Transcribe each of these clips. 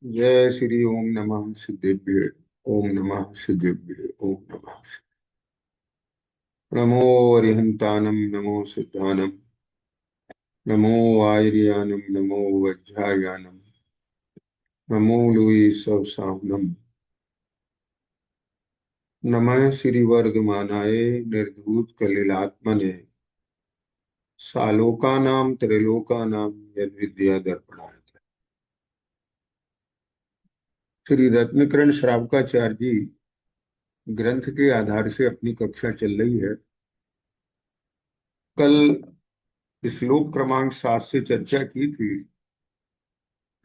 जय श्री ओम नमः सिद्धेभ्य। ओम नमः सिद्धेभ्य। ओम नमः। नमो अरिहंतानम नमो सिद्धानम नमो आयर्यानम नमो वज्रायानम नमो लुई सवसानम नमः श्री वर्धमानाय निर्धूत कलिलात्मने सालोकानां त्रैलोकानां यद विद्या दर्पणाय। श्री रत्नकरण श्रावकाचार्य जी ग्रंथ के आधार से अपनी कक्षा चल रही है। कल श्लोक क्रमांक 7 से चर्चा की थी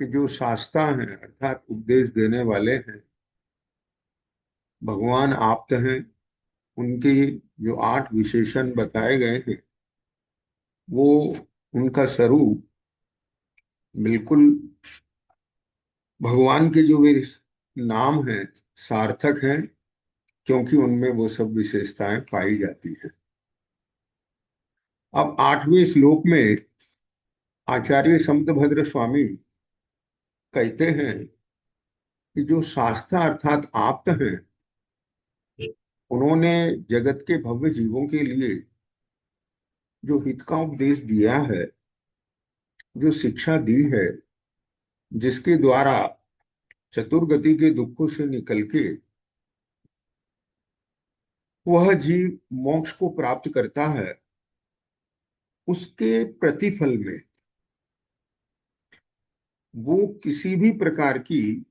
कि जो शास्ता हैं अर्थात उपदेश देने वाले हैं, भगवान आप्त हैं। उनके जो 8 विशेषण बताए गए हैं, वो उनका स्वरूप बिल्कुल भगवान के जो वे नाम हैं सार्थक हैं, क्योंकि उनमें वो सब विशेषताएं पाई जाती हैं। अब 8वें श्लोक में आचार्य समतभद्र स्वामी कहते हैं कि जो शास्ता अर्थात आप्त हैं, उन्होंने जगत के भव्य जीवों के लिए जो हित का उपदेश दिया है, जो शिक्षा दी है, जिसके द्वारा चतुर्गति के दुखों से निकल के वह जीव मोक्ष को प्राप्त करता है, उसके प्रतिफल में वो किसी भी प्रकार की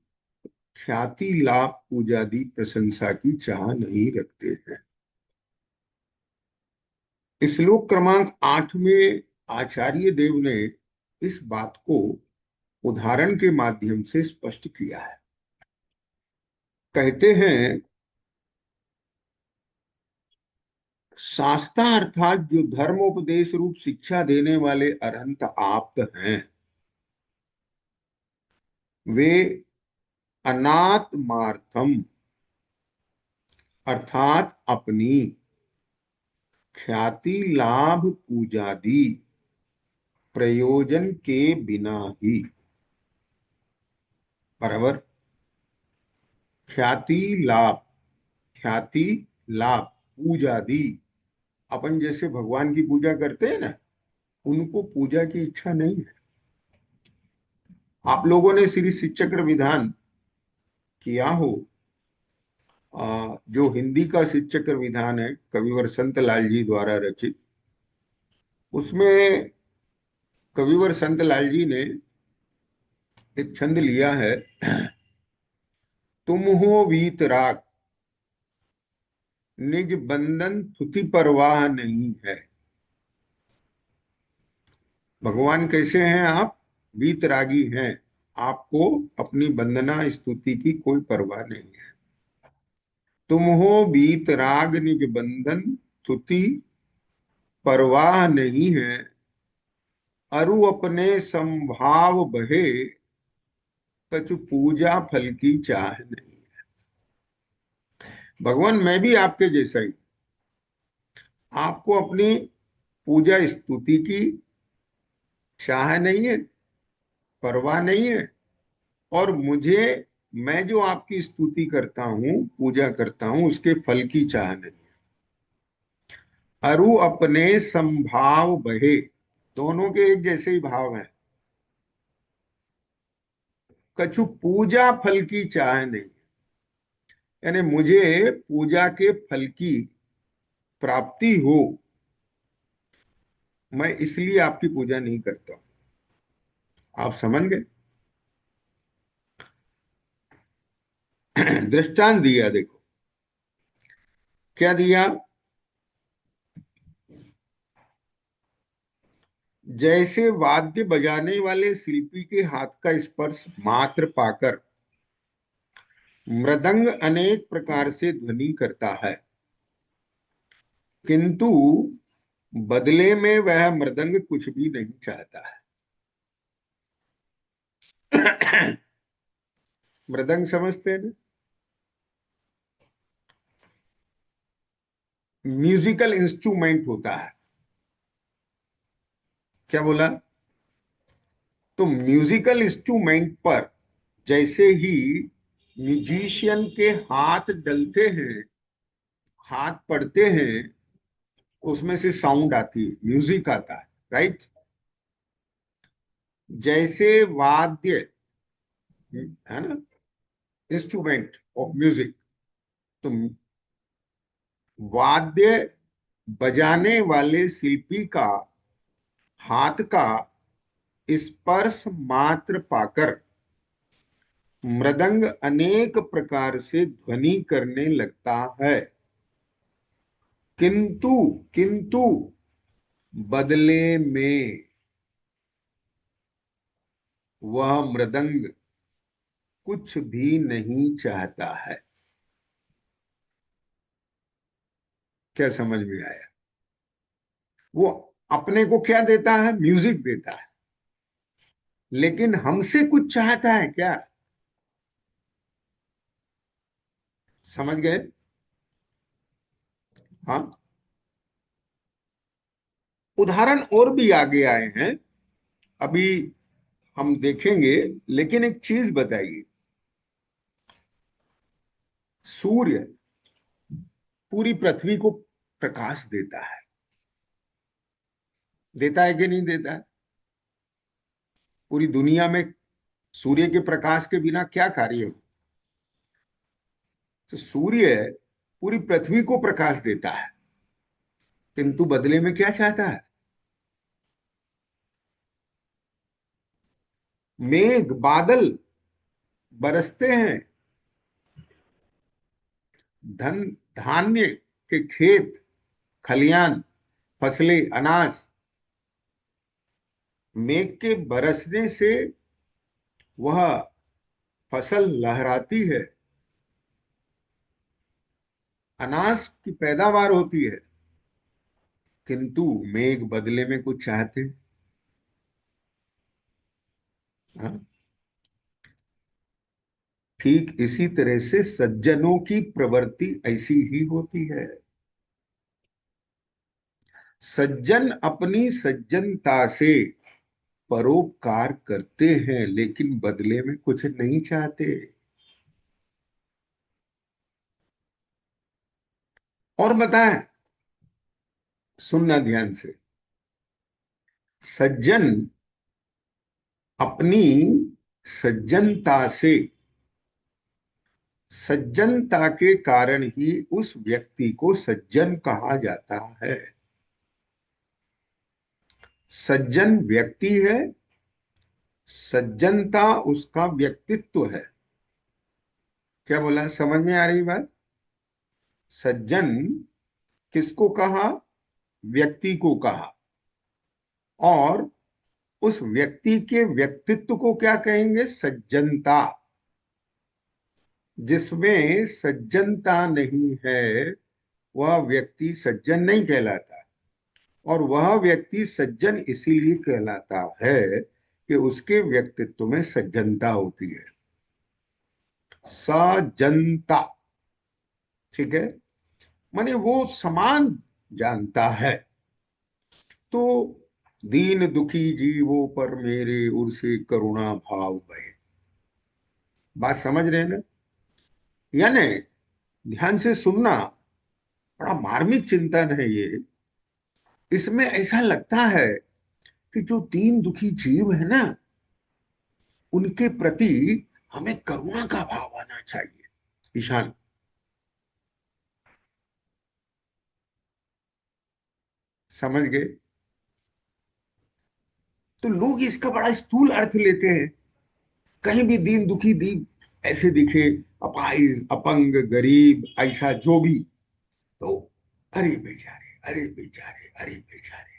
ख्याति लाभ पूजादि प्रशंसा की चाह नहीं रखते हैं। श्लोक क्रमांक 8 में आचार्य देव ने इस बात को उदाहरण के माध्यम से स्पष्ट किया है। कहते हैं शास्ता अर्थात जो धर्मोपदेश रूप शिक्षा देने वाले अरहंत आप्त हैं, वे अनात्मार्थम अर्थात अपनी ख्याति लाभ पूजादि प्रयोजन के बिना ही, बराबर, ख्याति लाभ, ख्याति लाभ पूजादि, अपन जैसे भगवान की पूजा करते हैं ना, उनको पूजा की इच्छा नहीं है। आप लोगों ने श्री शिवचक्र विधान किया हो, जो हिंदी का शिवचक्र विधान है कविवर संत लाल जी द्वारा रचित, उसमें कविवर संत लाल जी ने एक छंद लिया है, तुम हो वीतराग निज बंधन थुति परवाह नहीं है। भगवान कैसे हैं आप? वीतरागी हैं, आपको अपनी वंदना स्तुति की कोई परवाह नहीं है। तुम हो वीतराग निज बंधन थुति परवाह नहीं है, अरु अपने संभाव बहे कछु पूजा फल की चाह नहीं। भगवान मैं भी आपके जैसा ही, आपको अपनी पूजा स्तुति की चाह नहीं है, परवाह नहीं है, और मुझे, मैं जो आपकी स्तुति करता हूं, पूजा करता हूं, उसके फल की चाह नहीं है। अरु अपने संभाव बहे, दोनों के एक जैसे ही भाव हैं। कछु पूजा फल की चाह नहीं, यानी मुझे पूजा के फल की प्राप्ति हो, मैं इसलिए आपकी पूजा नहीं करता। आप समझ गए? दृष्टांत दिया, देखो क्या दिया। जैसे वाद्य बजाने वाले शिल्पी के हाथ का स्पर्श मात्र पाकर मृदंग अनेक प्रकार से ध्वनि करता है, किंतु बदले में वह मृदंग कुछ भी नहीं चाहता है। मृदंग समझते हैं ना? म्यूजिकल इंस्ट्रूमेंट होता है। क्या बोला? तो म्यूजिकल इंस्ट्रूमेंट पर जैसे ही म्यूजिशियन के हाथ डलते हैं, हाथ पड़ते हैं, उसमें से साउंड आती है, म्यूजिक आता है, राइट। जैसे वाद्य, है ना, इंस्ट्रूमेंट ऑफ म्यूजिक, तो वाद्य बजाने वाले शिल्पी का हाथ का स्पर्श मात्र पाकर मृदंग अनेक प्रकार से ध्वनि करने लगता है, किंतु किंतु बदले में वह मृदंग कुछ भी नहीं चाहता है। क्या समझ में आया? वो अपने को क्या देता है? म्यूजिक देता है, लेकिन हमसे कुछ चाहता है क्या? समझ गए? हाँ, उदाहरण और भी आगे आए हैं, अभी हम देखेंगे। लेकिन एक चीज बताइए, सूर्य पूरी पृथ्वी को प्रकाश देता है, देता है कि नहीं देता है? पूरी दुनिया में सूर्य के प्रकाश के बिना क्या कार्य हो? तो सूर्य पूरी पृथ्वी को प्रकाश देता है, किंतु बदले में क्या चाहता है? मेघ बादल बरसते हैं, धन धान्य के खेत खलियान, फसलें, अनाज, मेघ के बरसने से वह फसल लहराती है, अनाज की पैदावार होती है, किंतु मेघ बदले में कुछ चाहते हैं। हाँ? ठीक इसी तरह से सज्जनों की प्रवृत्ति ऐसी ही होती है। सज्जन अपनी सज्जनता से परोपकार करते हैं, लेकिन बदले में कुछ नहीं चाहते। और बताएं, सुनना ध्यान से। सज्जन अपनी सज्जनता से, सज्जनता के कारण ही उस व्यक्ति को सज्जन कहा जाता है। सज्जन व्यक्ति है, सज्जनता उसका व्यक्तित्व है। क्या बोला? समझ में आ रही बात? सज्जन किसको कहा? व्यक्ति को कहा। और उस व्यक्ति के व्यक्तित्व को क्या कहेंगे? सज्जनता। जिसमें सज्जनता नहीं है, वह व्यक्ति सज्जन नहीं कहलाता। और वह व्यक्ति सज्जन इसीलिए कहलाता है कि उसके व्यक्तित्व में सज्जनता होती है, सजनता। ठीक है, माने वो समान जानता है। तो दीन दुखी जीवों पर मेरे उर से करुणा भाव बहे। बात समझ रहे हैं ना? यानी ध्यान से सुनना, बड़ा मार्मिक चिंतन है ये। इसमें ऐसा लगता है कि जो दीन दुखी जीव है ना, उनके प्रति हमें करुणा का भाव आना चाहिए। ईशान, समझ गए? तो लोग इसका बड़ा स्थूल अर्थ लेते हैं। कहीं भी दीन दुखी दीन ऐसे दिखे, अपाहिज अपंग गरीब ऐसा जो भी, तो अरे बेचारे, अरे बेचारे, अरे बेचारे।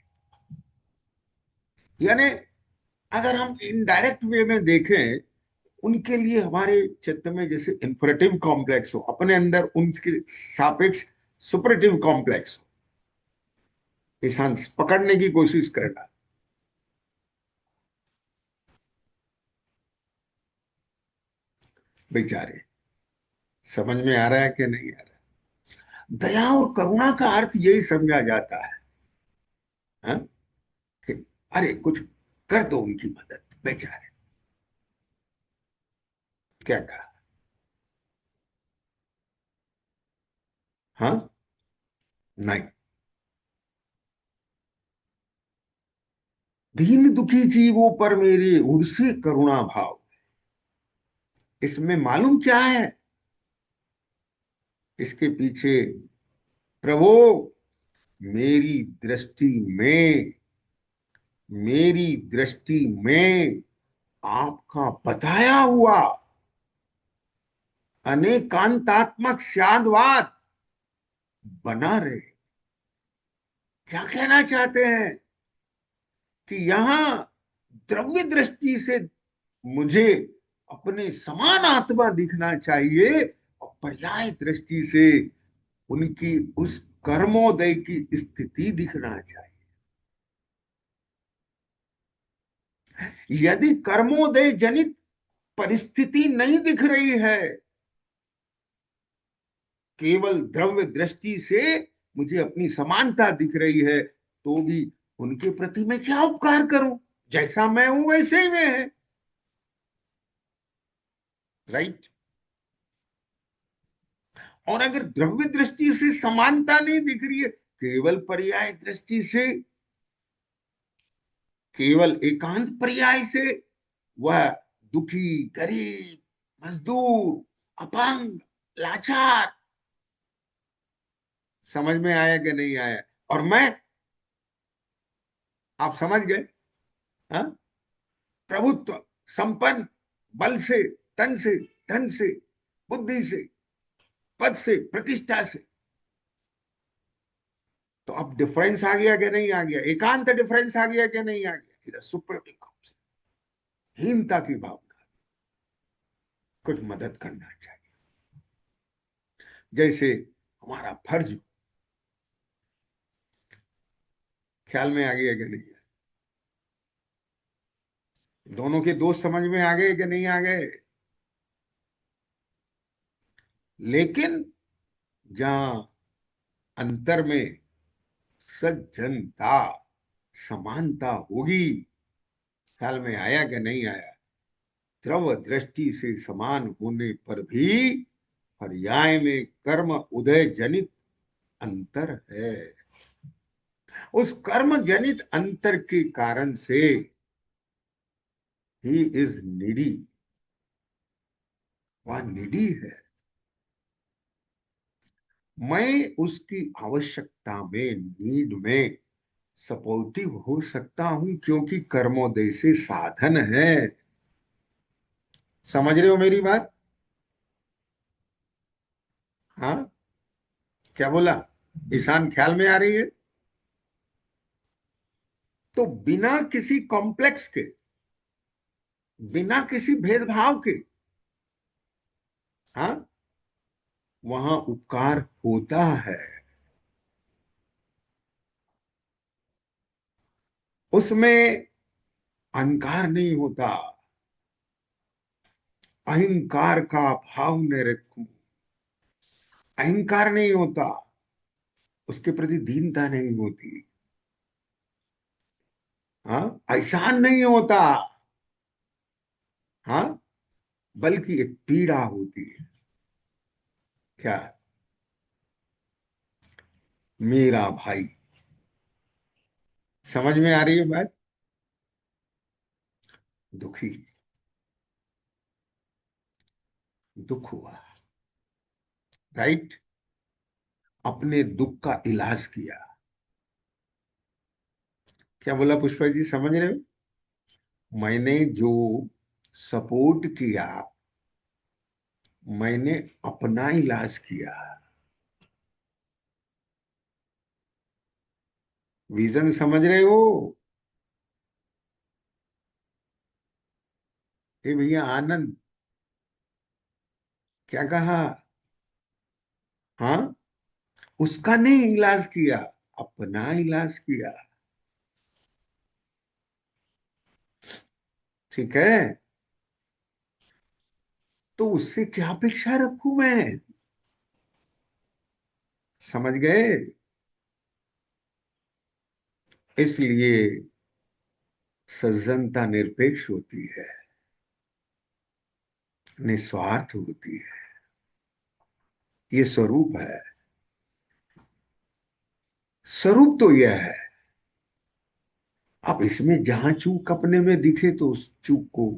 यानी अगर हम इनडायरेक्ट वे में देखें, उनके लिए हमारे चित्त में जैसे इन्फरेटिव कॉम्प्लेक्स हो, अपने अंदर उनके सापेक्ष सुपरेटिव कॉम्प्लेक्स हो। ईशान, पकड़ने की कोशिश करना। बेचारे, समझ में आ रहा है कि नहीं आ रहा? दया और करुणा का अर्थ यही समझा जाता है। हाँ? कि अरे कुछ कर दो उनकी मदद, बेचारे। क्या कहा? हाँ, नहीं। दीन दुखी जीवों पर मेरे उर्से करुणा भाव। इसमें मालूम क्या है? इसके पीछे, प्रभु, मेरी दृष्टि में, मेरी दृष्टि में आपका बताया हुआ अनेकांतात्मक स्यादवाद बना रहे। क्या कहना चाहते हैं? कि यहां द्रव्य दृष्टि से मुझे अपने समान आत्मा दिखना चाहिए, और पर्याय दृष्टि से उनकी उस कर्मोदय की स्थिति दिखना चाहिए। यदि कर्मोदय जनित परिस्थिति नहीं दिख रही है, केवल द्रव्य दृष्टि से मुझे अपनी समानता दिख रही है, तो भी उनके प्रति मैं क्या उपकार करूं? जैसा मैं हूं वैसे ही वे हैं। राइट। और अगर द्रव्य दृष्टि से समानता नहीं दिख रही है, केवल पर्याय दृष्टि से, केवल एकांत पर्याय से, वह दुखी, गरीब, मजदूर, अपंग, लाचार, समझ में आया कि नहीं आया? और मैं, आप समझ गए? हाँ, प्रभुत्व, संपन्न, बल से, तन से, धन से, बुद्धि से, पद से, प्रतिष्ठा से। तो अब डिफरेंस आ गया कि नहीं आ गया? एकांत डिफरेंस आ गया कि नहीं आ गया? इधर सुप्रीम हीनता की भावना, कुछ मदद करना चाहिए। जैसे हमारा फर्ज, ख्याल में आ गया कि नहीं? दोनों के दोस्त समझ में आ गए कि नहीं आ गए? लेकिन जहां अंतर में सज्जनता, समानता होगी, ख्याल में आया कि नहीं आया? द्रव दृष्टि से समान होने पर भी पर्याय में कर्म उदय जनित अंतर है। उस कर्म जनित अंतर के कारण से ही इज नीडी, वह नीडी है। मैं उसकी आवश्यकता में, नीड में सपोर्टिव हो सकता हूं, क्योंकि कर्मोदय से साधन है। समझ रहे हो मेरी बात? हाँ, क्या बोला? ईशान, ख्याल में आ रही है? तो बिना किसी कॉम्प्लेक्स के, बिना किसी भेदभाव के, हाँ, वहां उपकार होता है। उसमें अहंकार नहीं होता, अहंकार का भाव न रखूं, अहंकार नहीं होता, उसके प्रति दीनता नहीं होती, हाँ, एहसान नहीं होता, हाँ, बल्कि एक पीड़ा होती है। क्या? मेरा भाई, समझ में आ रही है बात? दुखी, दुख हुआ, राइट, अपने दुख का इलाज किया। क्या बोला पुष्पा जी, समझ रहे हो? मैंने जो सपोर्ट किया, मैंने अपना इलाज किया। विजन समझ रहे हो? हे भैया आनंद, क्या कहा? हाँ, उसका नहीं इलाज किया, अपना इलाज किया। ठीक है? तो उससे क्या अपेक्षा रखूं मैं? समझ गए? इसलिए सज्जनता निरपेक्ष होती है। निस्वार्थ होती है। ये स्वरूप है। स्वरूप तो यह है। अब इसमें जहां चूक अपने में दिखे तो उस चूक को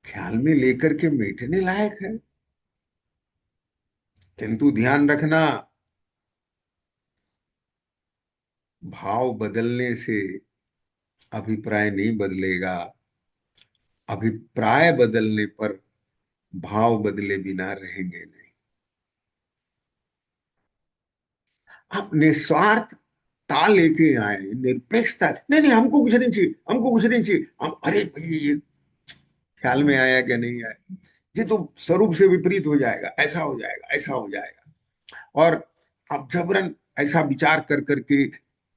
ख्याल में लेकर के मिटने लायक है। किंतु ध्यान रखना, भाव बदलने से अभिप्राय नहीं बदलेगा। अभिप्राय बदलने पर भाव बदले बिना रहेंगे नहीं। आप निस्वार्थता लेके आए, निरपेक्षता, नहीं नहीं हमको कुछ नहीं चाहिए, हमको कुछ नहीं चाहिए, हम अरे भाई ये ख्याल में आया क्या नहीं आया, ये तो स्वरूप से विपरीत हो जाएगा, ऐसा हो जाएगा, ऐसा हो जाएगा। और आप जबरन ऐसा विचार कर करके,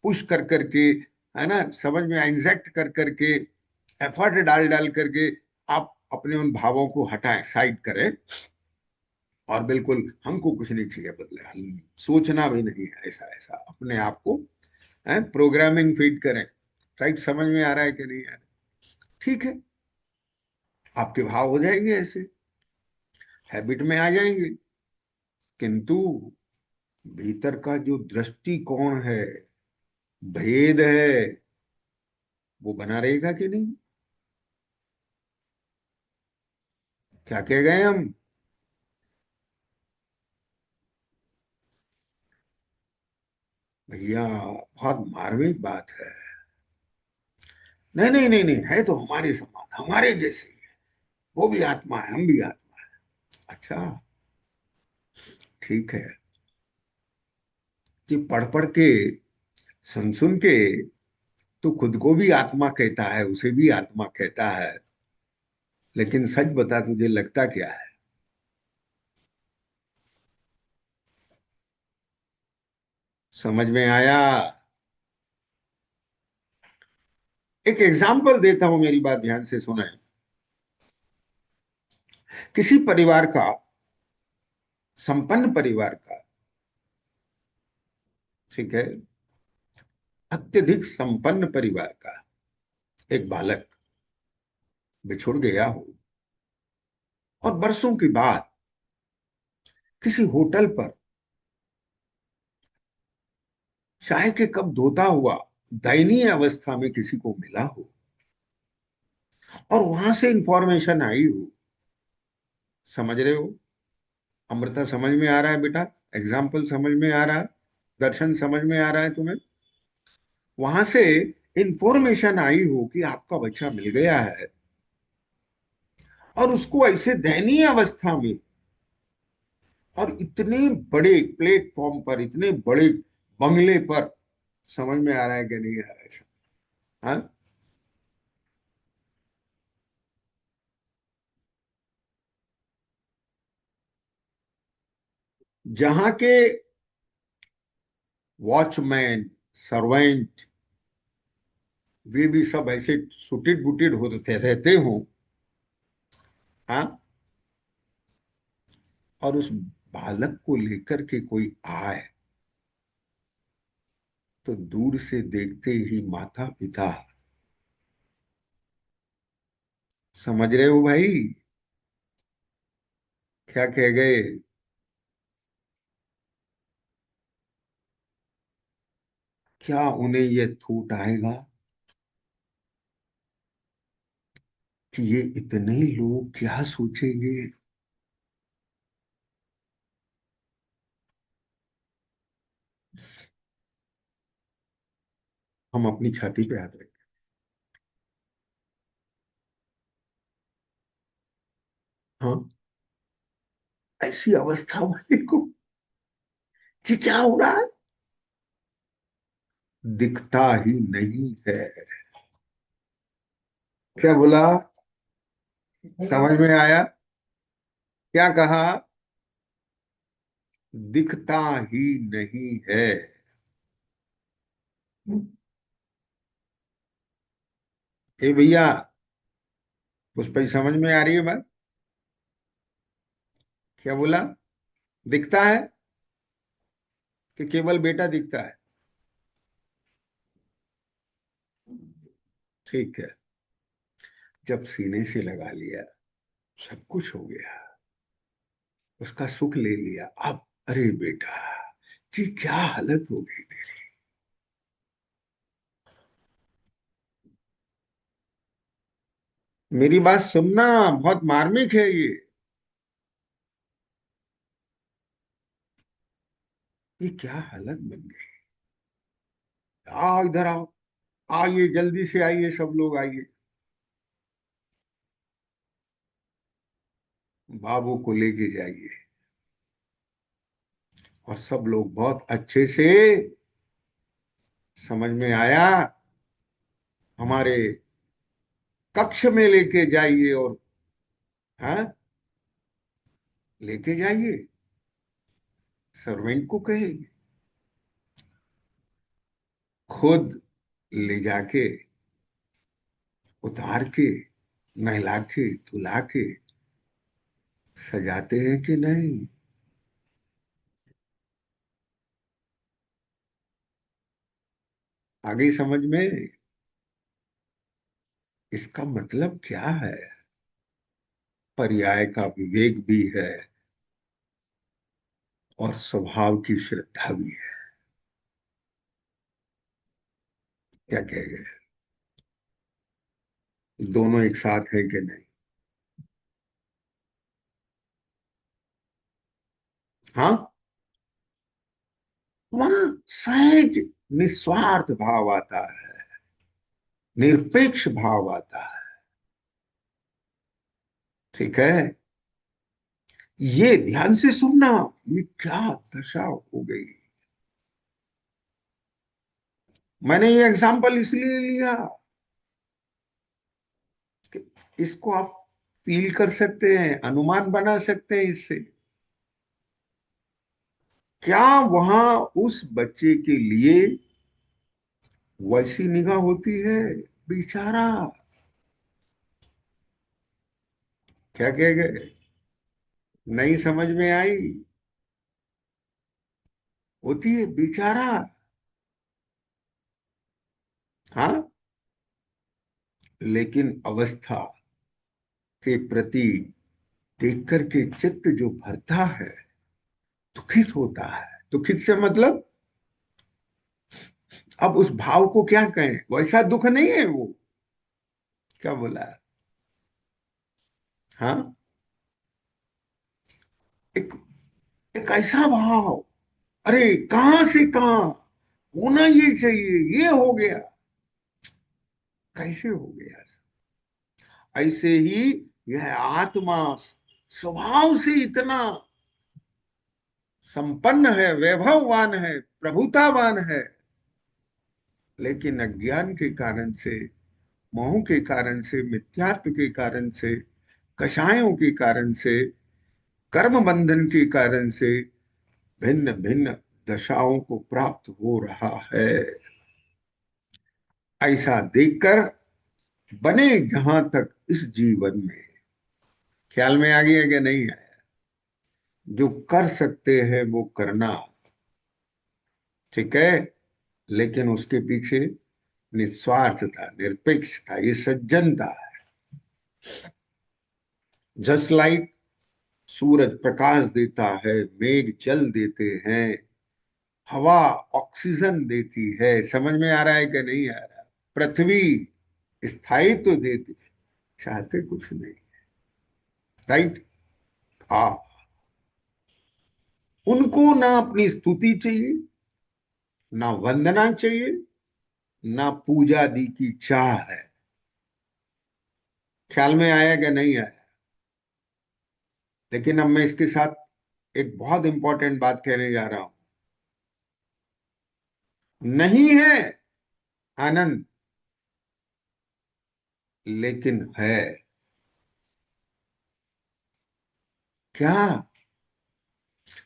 पुश कर करके, है ना, समझ में इंजेक्ट कर करके, एफर्ट डाल डाल करके आप अपने उन भावों को हटाएं, साइड करें, और बिल्कुल हमको कुछ नहीं चाहिए बदले, हम सोचना भी नहीं है ऐसा ऐसा, अपने आप को प्रोग्रामिंग फीड करें। राइट, समझ में आ रहा है कि नहीं आ रहा? ठीक है, आपके भाव हो जाएंगे ऐसे, हैबिट में आ जाएंगे। किंतु भीतर का जो दृष्टिकोण है, भेद है, वो बना रहेगा कि नहीं? क्या कह गए हम? भैया बहुत मार्मिक बात है। नहीं नहीं नहीं नहीं, है तो हमारे समान, हमारे जैसे ही है। वो भी आत्मा है, हम भी आत्मा है। अच्छा, ठीक है। कि पढ़ पढ़ के, सुन सुन के, तो खुद को भी आत्मा कहता है, उसे भी आत्मा कहता है। लेकिन सच बता, तुझे लगता क्या है? समझ में आया? एक एग्जाम्पल देता हूं, मेरी बात ध्यान से सुने। किसी परिवार का, संपन्न परिवार का, ठीक है, अत्यधिक संपन्न परिवार का एक बालक बिछुड़ गया हो, और बरसों के बाद किसी होटल पर चाय के कप धोता हुआ दयनीय अवस्था में किसी को मिला हो, और वहां से इंफॉर्मेशन आई हो। समझ रहे हो? अमृता, समझ में आ रहा है बेटा? एग्जाम्पल समझ में आ रहा है? दर्शन समझ में आ रहा है तुम्हें? वहां से इंफॉर्मेशन आई हो कि आपका बच्चा मिल गया है, और उसको ऐसे दयनीय अवस्था में, और इतने बड़े प्लेटफॉर्म पर, इतने बड़े बंगले पर। समझ में आ रहा है कि नहीं आ रहा है? हाँ? जहां के वॉचमैन, सर्वेंट, वे भी सब ऐसे सुटिड बुटिड होते रहते हो, हाँ, और उस बालक को लेकर के कोई आए, तो दूर से देखते ही माता पिता, समझ रहे हो भाई? क्या कह गए? क्या उन्हें ये थूट आएगा कि ये इतने लोग क्या सोचेंगे? हम अपनी छाती पे हाथ रखें। हाँ, ऐसी अवस्था वाले को कि क्या हो रहा है, दिखता ही नहीं है। क्या बोला? समझ में आया? क्या कहा? दिखता ही नहीं है। ए भैया, पुष्पा जी, समझ में आ रही है बात? क्या बोला? दिखता है कि केवल बेटा दिखता है? ठीक है, जब सीने से लगा लिया, सब कुछ हो गया, उसका सुख ले लिया। अब अरे बेटा, जी क्या हालत हो गई तेरी। मेरी बात सुनना, बहुत मार्मिक है ये क्या हालत बन गई। आओ इधर आओ, आइए जल्दी से आइए, सब लोग आइए, बाबू को लेके जाइए। और सब लोग बहुत अच्छे से, समझ में आया, हमारे कक्ष में लेके जाइए। और हाँ, लेके जाइए, सर्वेंट को कहेंगे खुद ले जाके, उतार के, नहला के, धुला के सजाते हैं कि नहीं। आगे समझ में, इसका मतलब क्या है। पर्याय का विवेक भी है और स्वभाव की श्रद्धा भी है। क्या कहेंगे, दोनों एक साथ है कि नहीं। हाँ, वहां सहज निस्वार्थ भाव आता है, निरपेक्ष भाव आता है। ठीक है, ये ध्यान से सुनना, ये क्या दशा हो गई। मैंने ये एग्जाम्पल इसलिए लिया कि इसको आप फील कर सकते हैं, अनुमान बना सकते हैं इससे। क्या वहां उस बच्चे के लिए वैसी निगाह होती है, बेचारा। क्या कह गए, नहीं समझ में आई। होती है बेचारा। हाँ, लेकिन अवस्था के प्रति देख करके चित्त जो भरता है, दुखित होता है। दुखित से मतलब, अब उस भाव को क्या कहें, वैसा दुख नहीं है वो। क्या बोला। हाँ, एक एक ऐसा भाव, अरे कहां से कहां, होना ये चाहिए, ये हो गया, कैसे हो गया। ऐसे ही यह आत्मा स्वभाव से इतना संपन्न है, वैभववान है, प्रभुतावान है, लेकिन अज्ञान के कारण से, मोह के कारण से, मिथ्यात्व के कारण से, कषायों के कारण से, कर्म बंधन के कारण से भिन्न भिन्न दशाओं को प्राप्त हो रहा है। ऐसा देखकर बने जहां तक इस जीवन में, ख्याल में आ गया कि नहीं है। जो कर सकते हैं वो करना, ठीक है, लेकिन उसके पीछे निस्वार्थता, निरपेक्षता, ये सज्जनता है। जस्ट लाइक सूरज प्रकाश देता है, मेघ जल देते हैं, हवा ऑक्सीजन देती है, समझ में आ रहा है कि नहीं आ रहा। पृथ्वी स्थायित्व तो देती, चाहते कुछ नहीं। राइट। हाँ, उनको ना अपनी स्तुति चाहिए, ना वंदना चाहिए, ना पूजा दी की चाह है। ख्याल में आया कि नहीं आया। लेकिन अब मैं इसके साथ एक बहुत इंपॉर्टेंट बात कहने जा रहा हूं। नहीं है आनंद, लेकिन है क्या,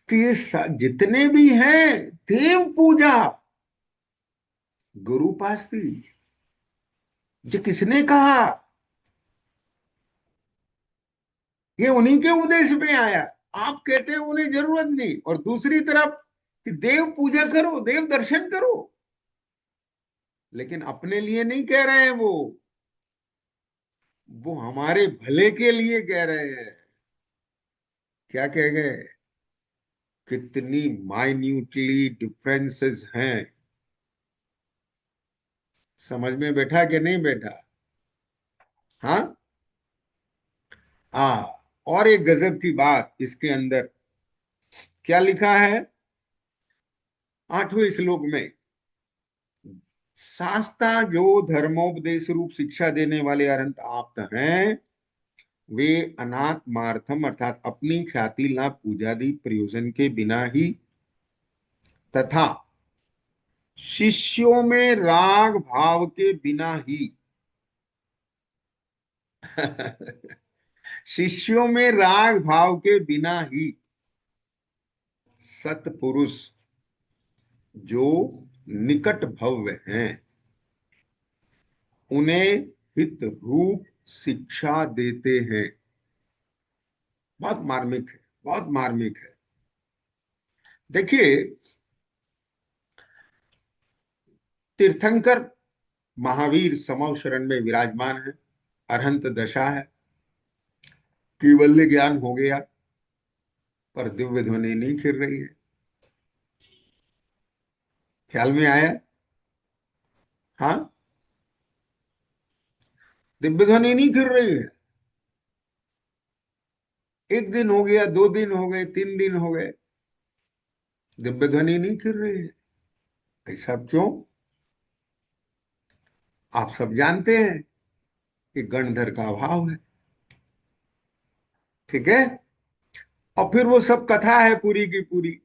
कि ये जितने भी हैं, देव पूजा, गुरु पास्ती, ये किसने कहा। ये उन्हीं के उपदेश में आया। आप कहते हैं उन्हें जरूरत नहीं, और दूसरी तरफ कि देव पूजा करो, देव दर्शन करो, लेकिन अपने लिए नहीं कह रहे हैं वो। वो हमारे भले के लिए कह रहे हैं। क्या कह गए? कितनी माइन्यूटली डिफरेंसेस हैं। समझ में बैठा कि नहीं बैठा? हाँ। हाँ। और एक गजब की बात इसके अंदर क्या लिखा है, 8वें श्लोक में, शास्ता जो धर्मोपदेश रूप शिक्षा देने वाले अनंत आप्त हैं, वे अनात्मार्थम अर्थात अपनी ख्याति लाभ पूजादि प्रयोजन के बिना ही तथा शिष्यों में राग भाव के बिना ही शिष्यों में राग भाव के बिना ही सत्पुरुष जो निकट भव्य हैं, उन्हें हित रूप शिक्षा देते हैं। बहुत मार्मिक है, बहुत मार्मिक है। देखिए, तीर्थंकर महावीर समव शरण में विराजमान है, अरहंत दशा है, कैवल्य ज्ञान हो गया, पर दिव्य ध्वनि नहीं खिल रही है। ख्याल में आया? हाँ, दिव्य ध्वनि नहीं खिल रही है। एक दिन हो गया, 2 दिन हो गए, 3 दिन हो गए, दिव्य ध्वनि नहीं खिल रही है। ऐसा क्यों? आप सब जानते हैं कि गणधर का अभाव है। ठीक है। और फिर वो सब कथा है पूरी की पूरी,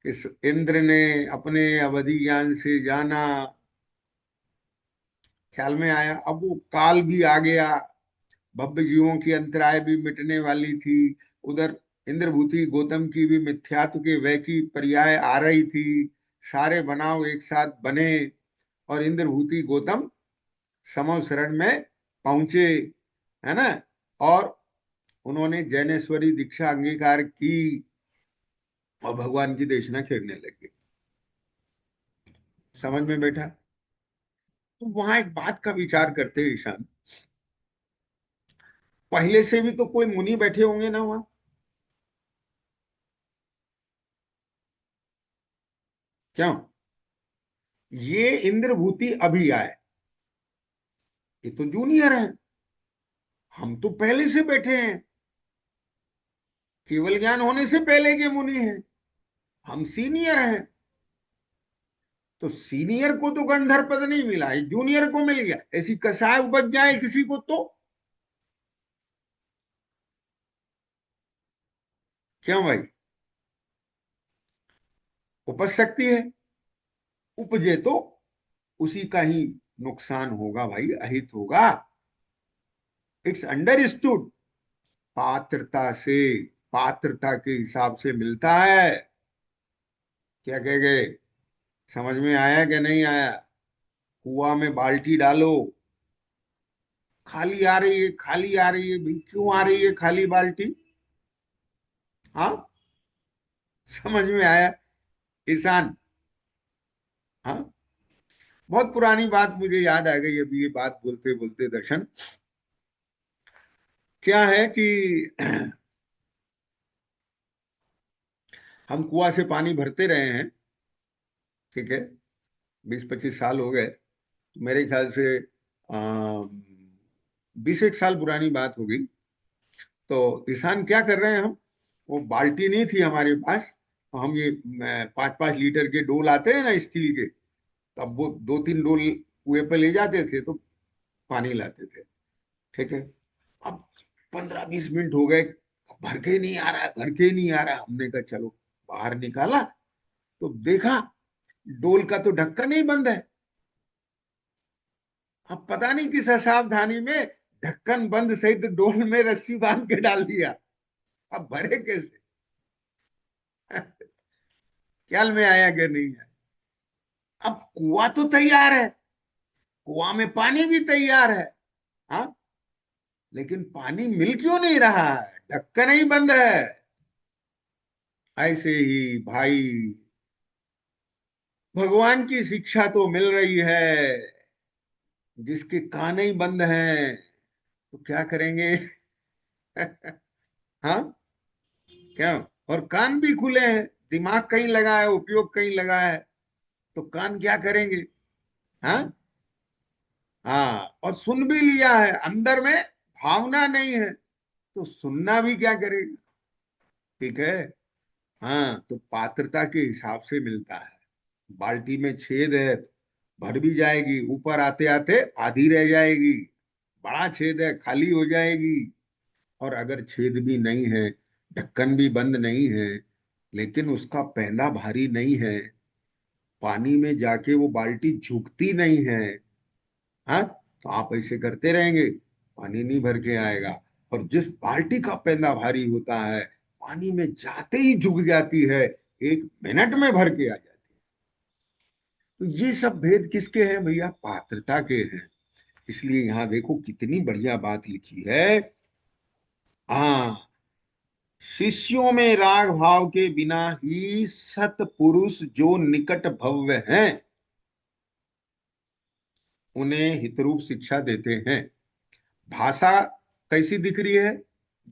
इस इंद्र ने अपने अवधि ज्ञान से जाना। ख्याल में आया? अब वो काल भी आ गया, भव्य जीवों की अंतराय भी मिटने वाली थी। उधर इंद्रभूति गौतम की भी मिथ्यात्व के वह की पर्याय आ रही थी। सारे बनाव एक साथ बने और इंद्रभूति गौतम समव शरण में पहुंचे, है ना? और उन्होंने जैनेश्वरी दीक्षा अंगीकार की और भगवान की देशना खेलने लगे। समझ में बैठा? तो वहां एक बात का विचार करते हैं ईशान, पहले से भी तो कोई मुनि बैठे होंगे ना वहां? क्यों? ये इंद्रभूति अभी आए, ये तो जूनियर है। हम तो पहले से बैठे हैं, केवल ज्ञान होने से पहले के मुनि हैं। हम सीनियर हैं। तो सीनियर को तो गंधर्व पद नहीं मिला, ये जूनियर को मिल गया। ऐसी कसाय उपज जाए किसी को तो क्यों भाई? उपज सकती है। उपजे तो उसी का ही नुकसान होगा भाई, अहित होगा। It's understood. पात्रता से, पात्रता के हिसाब से मिलता है। क्या कह गए? समझ में आया कि नहीं आया? कुआं में बाल्टी डालो, खाली आ रही है, खाली आ रही है भाई, क्यों आ रही है खाली बाल्टी? हाँ, समझ में आया ईशान? हाँ। बहुत पुरानी बात मुझे याद आ गई अभी ये बात बोलते बोलते, दर्शन। क्या है कि हम कुआं से पानी भरते रहे हैं, ठीक है, 20-25 साल हो गए। तो मेरे ख्याल से 20 एक साल पुरानी बात होगी। तो ईशान क्या कर रहे हैं हम, वो बाल्टी नहीं थी हमारे पास, तो हम ये 5-5 लीटर के डोल आते हैं ना स्टील के, तब वो 2-3 डोल कुएं पे ले जाते थे तो पानी लाते थे। ठीक है। अब 15-20 मिनट हो गए, भर के नहीं आ रहा है, भर के नहीं आ रहा है। हमने कहा चलो, बाहर निकाला तो देखा डोल का तो ढक्कन नहीं बंद है। अब पता नहीं किस असावधानी में ढक्कन बंद सहित डोल में रस्सी बांध के डाल दिया। अब भरे कैसे? ख्याल में आया कि नहीं है? अब कुआं तो तैयार है, कुआं में पानी भी तैयार है, हाँ, लेकिन पानी मिल क्यों नहीं रहा है? ढक्कन ही बंद है। ऐसे ही भाई, भगवान की शिक्षा तो मिल रही है, जिसके कान ही बंद हैं, तो क्या करेंगे? हाँ, क्या? और कान भी खुले हैं, दिमाग कहीं लगा है, उपयोग कहीं लगा है, तो कान क्या करेंगे? हाँ, हाँ, और सुन भी लिया है, अंदर में भावना नहीं है, तो सुनना भी क्या करेगा? ठीक है। हाँ, तो पात्रता के हिसाब से मिलता है। बाल्टी में छेद है, भर भी जाएगी, ऊपर आते आते आधी रह जाएगी। बड़ा छेद है, खाली हो जाएगी। और अगर छेद भी नहीं है, ढक्कन भी बंद नहीं है, लेकिन उसका पैंदा भारी नहीं है, पानी में जाके वो बाल्टी झुकती नहीं है, हाँ, तो आप ऐसे करते रहेंगे, पानी नहीं भर के आएगा। और जिस बाल्टी का पैंदा भारी होता है, पानी में जाते ही झुक जाती है, 1 मिनट में भर के आ जाती है। तो ये सब भेद किसके हैं भैया? पात्रता के हैं। इसलिए यहां देखो कितनी बढ़िया बात लिखी है। हाँ, शिष्यों में राग भाव के बिना ही सतपुरुष जो निकट भव्य हैं, उन्हें हितरूप शिक्षा देते हैं। भाषा कैसी दिख रही है?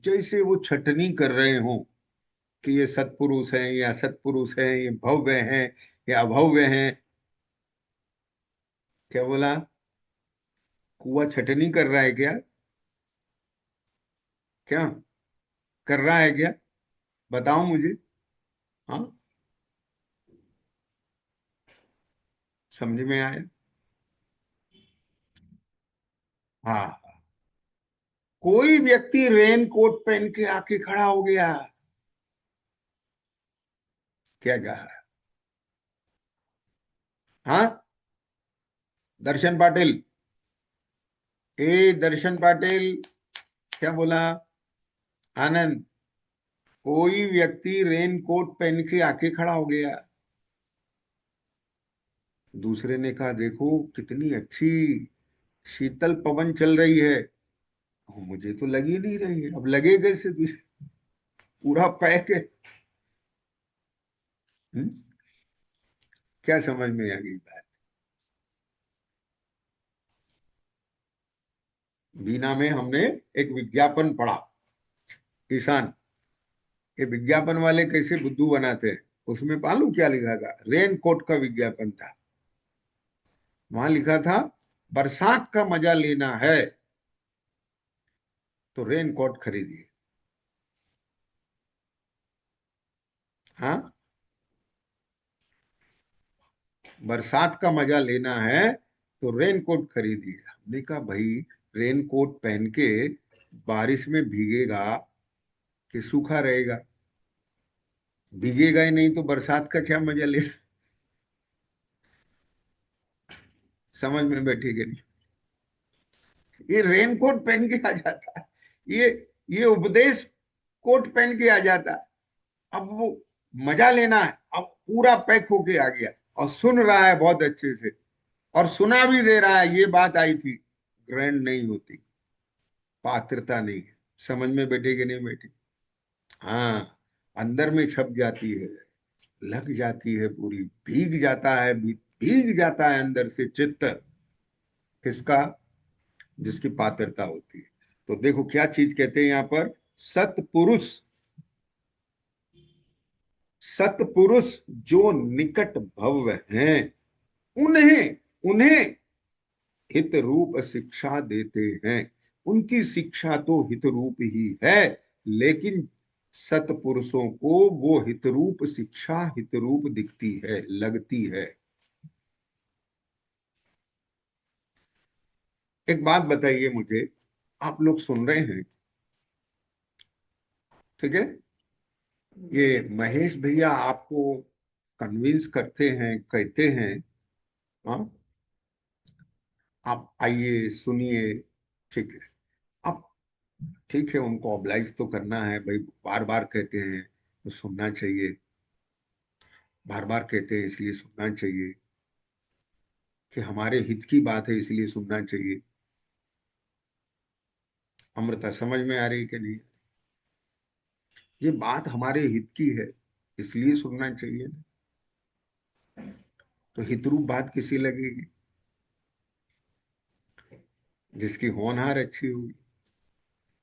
जैसे वो छटनी कर रहे हो कि ये सत्पुरुष हैं या सत्पुरुष हैं, ये भव्य हैं या अभव्य हैं। क्या बोला? कुआ छटनी कर रहा है क्या? क्या कर रहा है क्या? बताओ मुझे। हाँ, समझ में आया? हाँ, कोई व्यक्ति रेन कोट पहन के आके खड़ा हो गया। क्या कहा? हाँ, दर्शन पाटिल। दर्शन पाटिल, क्या बोला? आनंद, कोई व्यक्ति रेन कोट पहन के आके खड़ा हो गया। दूसरे ने कहा, देखो कितनी अच्छी शीतल पवन चल रही है। मुझे तो लगी नहीं रही है, अब लगे कैसे तुझे? पूरा पैक है। हम्म? क्या समझ में आ गई बात? बीना में हमने एक विज्ञापन पढ़ा, किसान, ये विज्ञापन वाले कैसे बुद्धू बनाते हैं। उसमें मालूम क्या लिखा था? रेन कोट का विज्ञापन था। वहां लिखा था, बरसात का मजा लेना है तो रेन कोट खरीदिए। हाँ, बरसात का मजा लेना है तो रेन कोट खरीदिए। हमने कहा, भाई रेन कोट पहन के बारिश में भीगेगा कि सूखा रहेगा? भीगेगा ही नहीं तो बरसात का क्या मजा ले? समझ में बैठेगी नहीं। ये रेन कोट पहन के आ जाता है, ये ये उपदेश कोट पहन के आ जाता है। अब वो मजा लेना है, अब पूरा पैक होके आ गया और सुन रहा है बहुत अच्छे से, और सुना भी दे रहा है, ये बात आई थी। ग्रैंड नहीं होती, पात्रता नहीं है। समझ में बैठेगी नहीं बैठी? हाँ, अंदर में छप जाती है, लग जाती है पूरी, भीग जाता है, भीग जाता है अंदर से चित्त। किसका? जिसकी पात्रता होती है। तो देखो क्या चीज कहते हैं यहाँ पर, सतपुरुष। सतपुरुष जो निकट भव्य हैं, उन्हें उन्हें हित रूप शिक्षा देते हैं। उनकी शिक्षा तो हित रूप ही है, लेकिन सतपुरुषों को वो हित रूप शिक्षा हित रूप दिखती है, लगती है। एक बात बताइए मुझे, आप लोग सुन रहे हैं, ठीक है? ये महेश भैया आपको कन्विंस करते हैं, कहते हैं, हाँ, आप आइए सुनिए, ठीक है। अब ठीक है, उनको ऑब्लाइज तो करना है भाई, बार बार कहते हैं तो सुनना चाहिए। बार बार कहते हैं इसलिए सुनना चाहिए, कि हमारे हित की बात है इसलिए सुनना चाहिए। अमृता समझ में आ रही कि नहीं? ये बात हमारे हित की है, इसलिए सुनना चाहिए। तो हितरूप बात किसी लगेगी? जिसकी होनहार अच्छी होगी।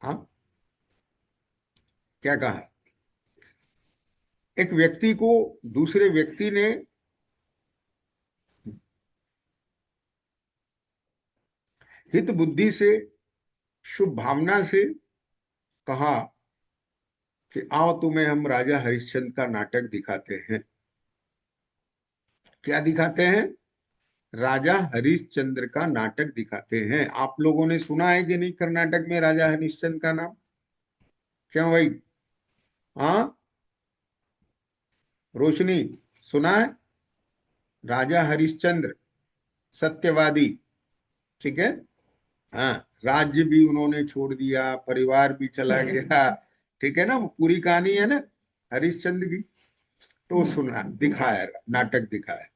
हाँ, क्या कहा? एक व्यक्ति को दूसरे व्यक्ति ने हित बुद्धि से, शुभ भावना से कहा कि आओ तुम्हें हम राजा हरिश्चंद्र का नाटक दिखाते हैं। क्या दिखाते हैं? राजा हरिश्चंद्र का नाटक दिखाते हैं। आप लोगों ने सुना है कि नहीं कर्नाटक में राजा हरिश्चंद्र का नाम? क्यों भाई? हाँ, रोशनी, सुना है? राजा हरिश्चंद्र, सत्यवादी। ठीक है। हाँ, राज्य भी उन्होंने छोड़ दिया, परिवार भी चला गया। ठीक है ना, वो पूरी कहानी है ना हरिश्चंद्र की। तो सुना, दिखाया, नाटक दिखाया।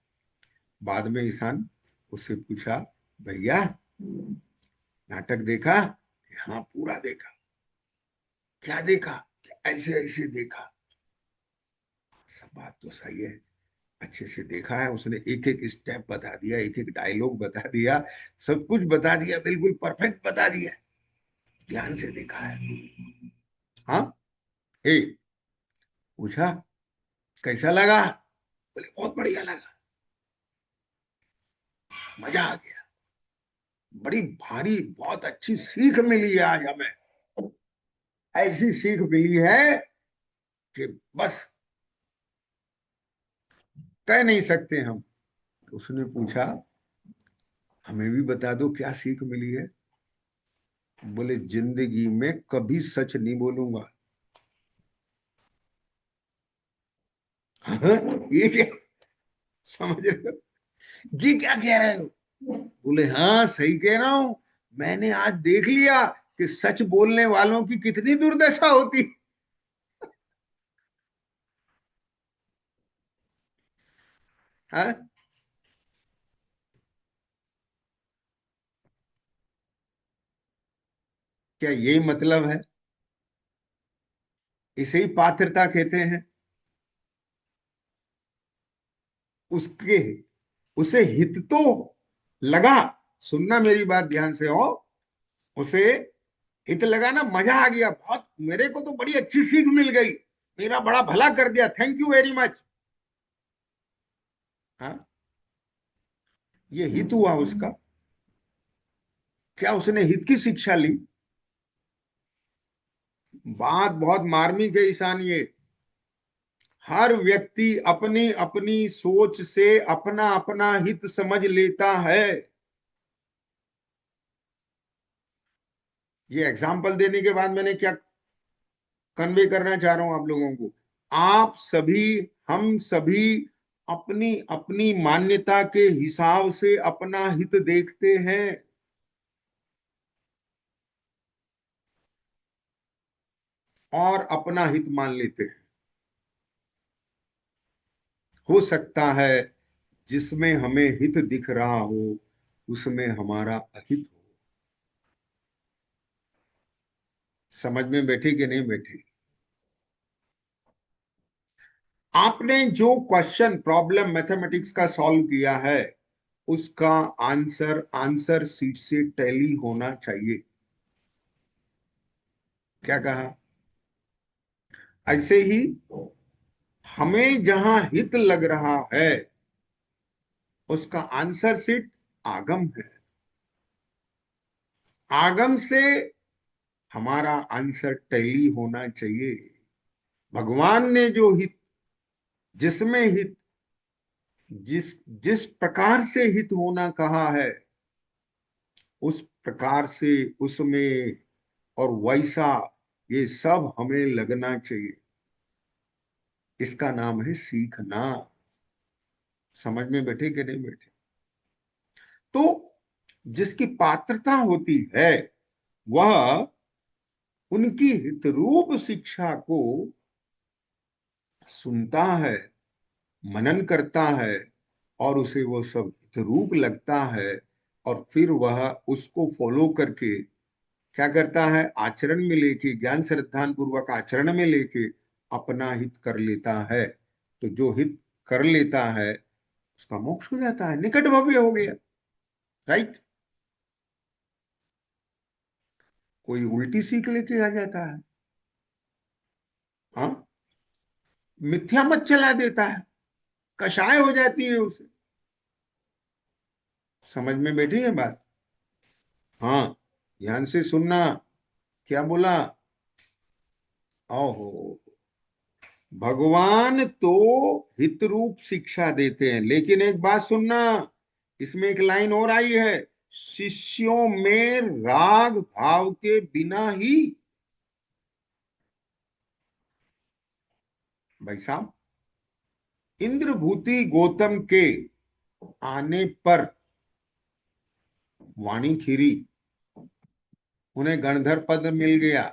बाद में ईशान उससे पूछा, भैया नाटक देखा? हाँ, पूरा देखा। क्या देखा? ऐसे ऐसे देखा। सब बात तो सही है, अच्छे से देखा है उसने, एक एक स्टेप बता दिया, एक एक डायलॉग बता दिया, सब कुछ बता दिया, बिल्कुल परफेक्ट बता दिया। ध्यान से देखा है। हाँ। ए, पूछा कैसा लगा? बोले बहुत बढ़िया लगा, मजा आ गया, बड़ी भारी, बहुत अच्छी सीख मिली है आज हमें। ऐसी सीख मिली है कि बस कह नहीं सकते हम। तो उसने पूछा, हमें भी बता दो क्या सीख मिली है। बोले जिंदगी में कभी सच नहीं बोलूंगा। ये क्या? समझ रहे हो? जी क्या कह रहे हो? बोले हाँ सही कह रहा हूं, मैंने आज देख लिया कि सच बोलने वालों की कितनी दुर्दशा होती। हाँ, क्या यही मतलब है? इसे ही पात्रता कहते हैं। उसके उसे हित तो लगा, सुनना मेरी बात ध्यान से हो, उसे हित लगा ना, मजा आ गया बहुत, मेरे को तो बड़ी अच्छी सीख मिल गई, मेरा बड़ा भला कर दिया, थैंक यू वेरी मच। हाँ, ये हित हुआ उसका। क्या उसने हित की शिक्षा ली? बात बहुत मार्मिक है ईशान ये। हर व्यक्ति अपनी अपनी सोच से अपना अपना हित समझ लेता है। ये एग्जाम्पल देने के बाद मैंने क्या कन्वे करना चाह रहा हूं आप लोगों को? आप सभी, हम सभी अपनी अपनी मान्यता के हिसाब से अपना हित देखते हैं और अपना हित मान लेते हैं। हो सकता है जिसमें हमें हित दिख रहा हो उसमें हमारा अहित हो। समझ में बैठी कि नहीं बैठी? आपने जो क्वेश्चन प्रॉब्लम मैथमेटिक्स का सॉल्व किया है उसका आंसर आंसर सीट से टैली होना चाहिए। क्या कहा? ऐसे ही हमें जहां हित लग रहा है उसका आंसर सीट आगम है, आगम से हमारा आंसर टैली होना चाहिए। भगवान ने जो हित, जिसमें हित, जिस जिस प्रकार से हित होना कहा है उस प्रकार से उसमें और वैसा ये सब हमें लगना चाहिए। इसका नाम है सीखना। समझ में बैठे कि नहीं बैठे? तो जिसकी पात्रता होती है वह उनकी हितरूप शिक्षा को सुनता है, मनन करता है और उसे वो सब हितरूप लगता है, और फिर वह उसको फॉलो करके क्या करता है, आचरण में लेके, ज्ञान श्रद्धान पूर्वक आचरण में लेके अपना हित कर लेता है। तो जो हित कर लेता है उसका मोक्ष हो जाता है, निकट भव्य हो गया। राइट? कोई उल्टी सीख लेके आ जाता है। हाँ, मिथ्या मत चला देता है, कषाय हो जाती है उसे। समझ में बैठी है बात? हाँ, ध्यान से सुनना। क्या बोला? ओहो, भगवान तो हित रूप शिक्षा देते हैं, लेकिन एक बात सुनना, इसमें एक लाइन और आई है, शिष्यों में राग भाव के बिना ही। भाई साहब, इंद्रभूति गौतम के आने पर वाणी खिरी, उन्हें गणधर पद मिल गया,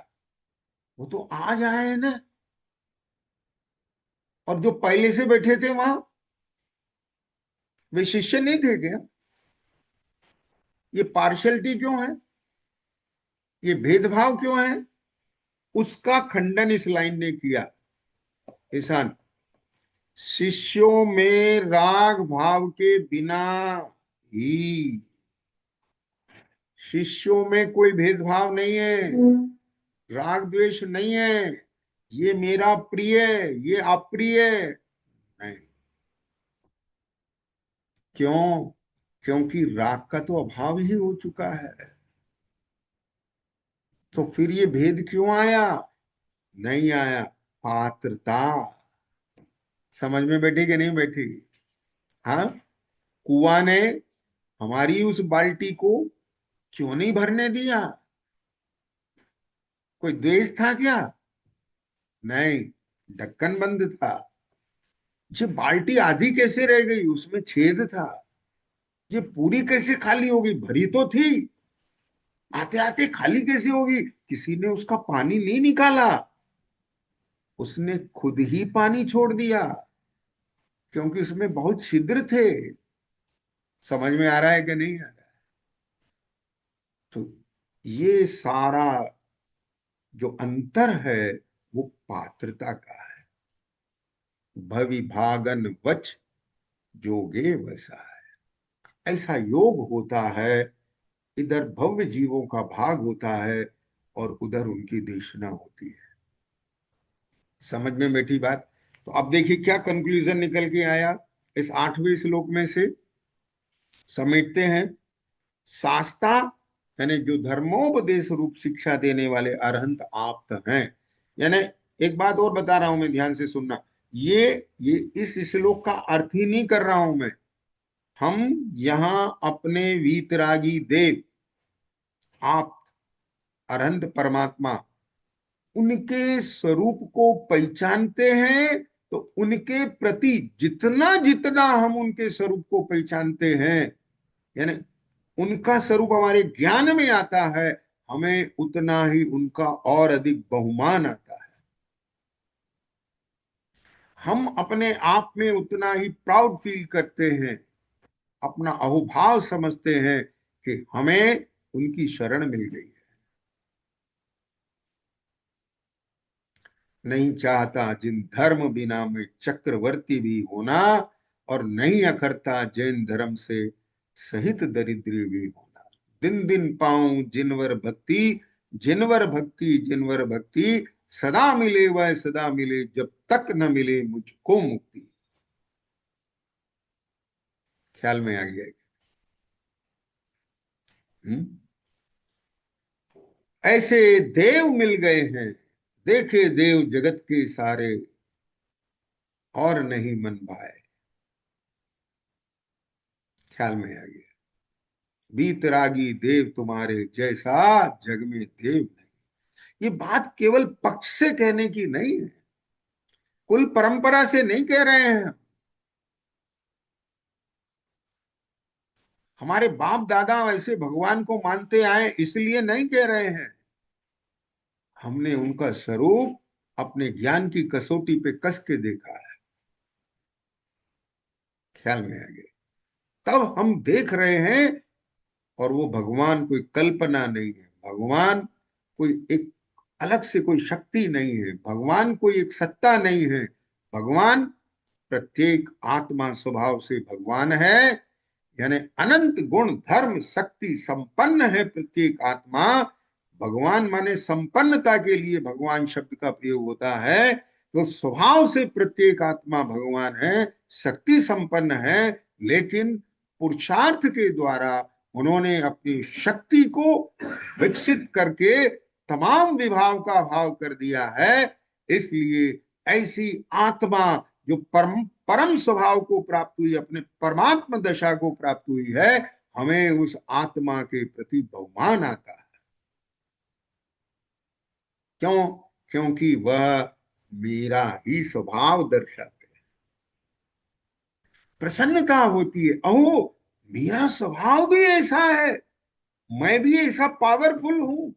वो तो आज आए हैं ना। और जो पहले से बैठे थे वहां, वे शिष्य नहीं थे क्या? ये पार्शलिटी क्यों है? ये भेदभाव क्यों है? उसका खंडन इस लाइन ने किया। ईशान, शिष्यों में राग भाव के बिना ही, शिष्यों में कोई भेदभाव नहीं है, राग द्वेष नहीं है, ये मेरा प्रिय, ये अप्रिय नहीं। क्यों? क्योंकि राग का तो अभाव ही हो चुका है। तो फिर ये भेद क्यों आया? नहीं आया, पात्रता। समझ में बैठी कि नहीं बैठी? हाँ, कुआं ने हमारी उस बाल्टी को क्यों नहीं भरने दिया? कोई द्वेष था क्या? नहीं, ढक्कन बंद था। ये बाल्टी आधी कैसे रह गई? उसमें छेद था। ये पूरी कैसे खाली होगी? भरी तो थी। आते आते खाली कैसे होगी? किसी ने उसका पानी नहीं निकाला, उसने खुद ही पानी छोड़ दिया, क्योंकि उसमें बहुत छिद्र थे। समझ में आ रहा है कि नहीं आ रहा है? तो ये सारा जो अंतर है, वो पात्रता का है। भविभागन वच जोगे वसा है, ऐसा योग होता है। इधर भव्य जीवों का भाग होता है और उधर उनकी देशना होती है। समझ में बैठी बात? तो अब देखिए क्या कंक्लूजन निकल के आया इस 8वें श्लोक में से, समेटते हैं। शास्ता यानी जो धर्मोपदेश रूप शिक्षा देने वाले अरहंत आप्त हैं। यानी एक बात और बता रहा हूं मैं, ध्यान से सुनना। ये इस श्लोक का अर्थ ही नहीं कर रहा हूं मैं। हम यहां अपने वीतरागी देव, आप अरहंत परमात्मा, उनके स्वरूप को पहचानते हैं। तो उनके प्रति जितना जितना हम उनके स्वरूप को पहचानते हैं, यानी उनका स्वरूप हमारे ज्ञान में आता है, हमें उतना ही उनका और अधिक बहुमान आता है। हम अपने आप में उतना ही प्राउड फील करते हैं, अपना अहोभाव समझते हैं कि हमें उनकी शरण मिल गई है। नहीं चाहता जिन धर्म बिना में चक्रवर्ती भी होना, और नहीं अखरता जैन धर्म से सहित दरिद्री भी होना। दिन दिन पाऊं जिनवर भक्ति, जिनवर भक्ति, जिनवर भक्ति, सदा मिले वह सदा मिले, जब तक न मिले मुझको मुक्ति। ख्याल में आ गया? हम्म? ऐसे देव मिल गए हैं, देखे देव जगत के सारे, और नहीं मन भाए। ख्याल में आ गया? बीतरागी देव तुम्हारे जैसा जग में देव नहीं। ये बात केवल पक्ष से कहने की नहीं है, कुल परंपरा से नहीं कह रहे हैं। हमारे बाप दादा ऐसे भगवान को मानते आए इसलिए नहीं कह रहे हैं। हमने उनका स्वरूप अपने ज्ञान की कसौटी पे कस के देखा है। ख्याल में आ गया? तब हम देख रहे हैं। और वो भगवान कोई कल्पना नहीं है, भगवान कोई एक अलग से कोई शक्ति नहीं है, भगवान कोई एक सत्ता नहीं है। भगवान प्रत्येक आत्मा स्वभाव से भगवान है। यानी अनंत गुण धर्म शक्ति संपन्न है प्रत्येक आत्मा। भगवान माने संपन्नता के लिए भगवान शब्द का प्रयोग होता है। तो स्वभाव से प्रत्येक आत्मा भगवान है, शक्ति संपन्न है, लेकिन पुरुषार्थ के द्वारा उन्होंने अपनी शक्ति को विकसित करके तमाम विभाव का भाव कर दिया है। इसलिए ऐसी आत्मा जो परम परम स्वभाव को प्राप्त हुई, अपने परमात्मा दशा को प्राप्त हुई है, हमें उस आत्मा के प्रति बहुमान आता है। क्यों? क्योंकि वह मेरा ही स्वभाव दर्शाते हैं। प्रसन्नता होती है, अहो मेरा स्वभाव भी ऐसा है, मैं भी ऐसा पावरफुल हूं,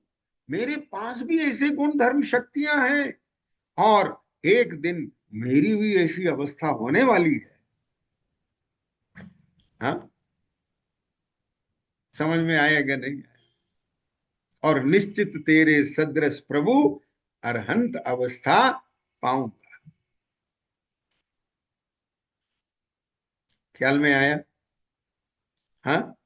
मेरे पास भी ऐसे गुण धर्म शक्तियां हैं, और एक दिन मेरी भी ऐसी अवस्था होने वाली है। हाँ, समझ में आएगा नहीं? और निश्चित तेरे सदृश प्रभु अरहंत अवस्था पाऊंगा। ख्याल में आया? हाँ,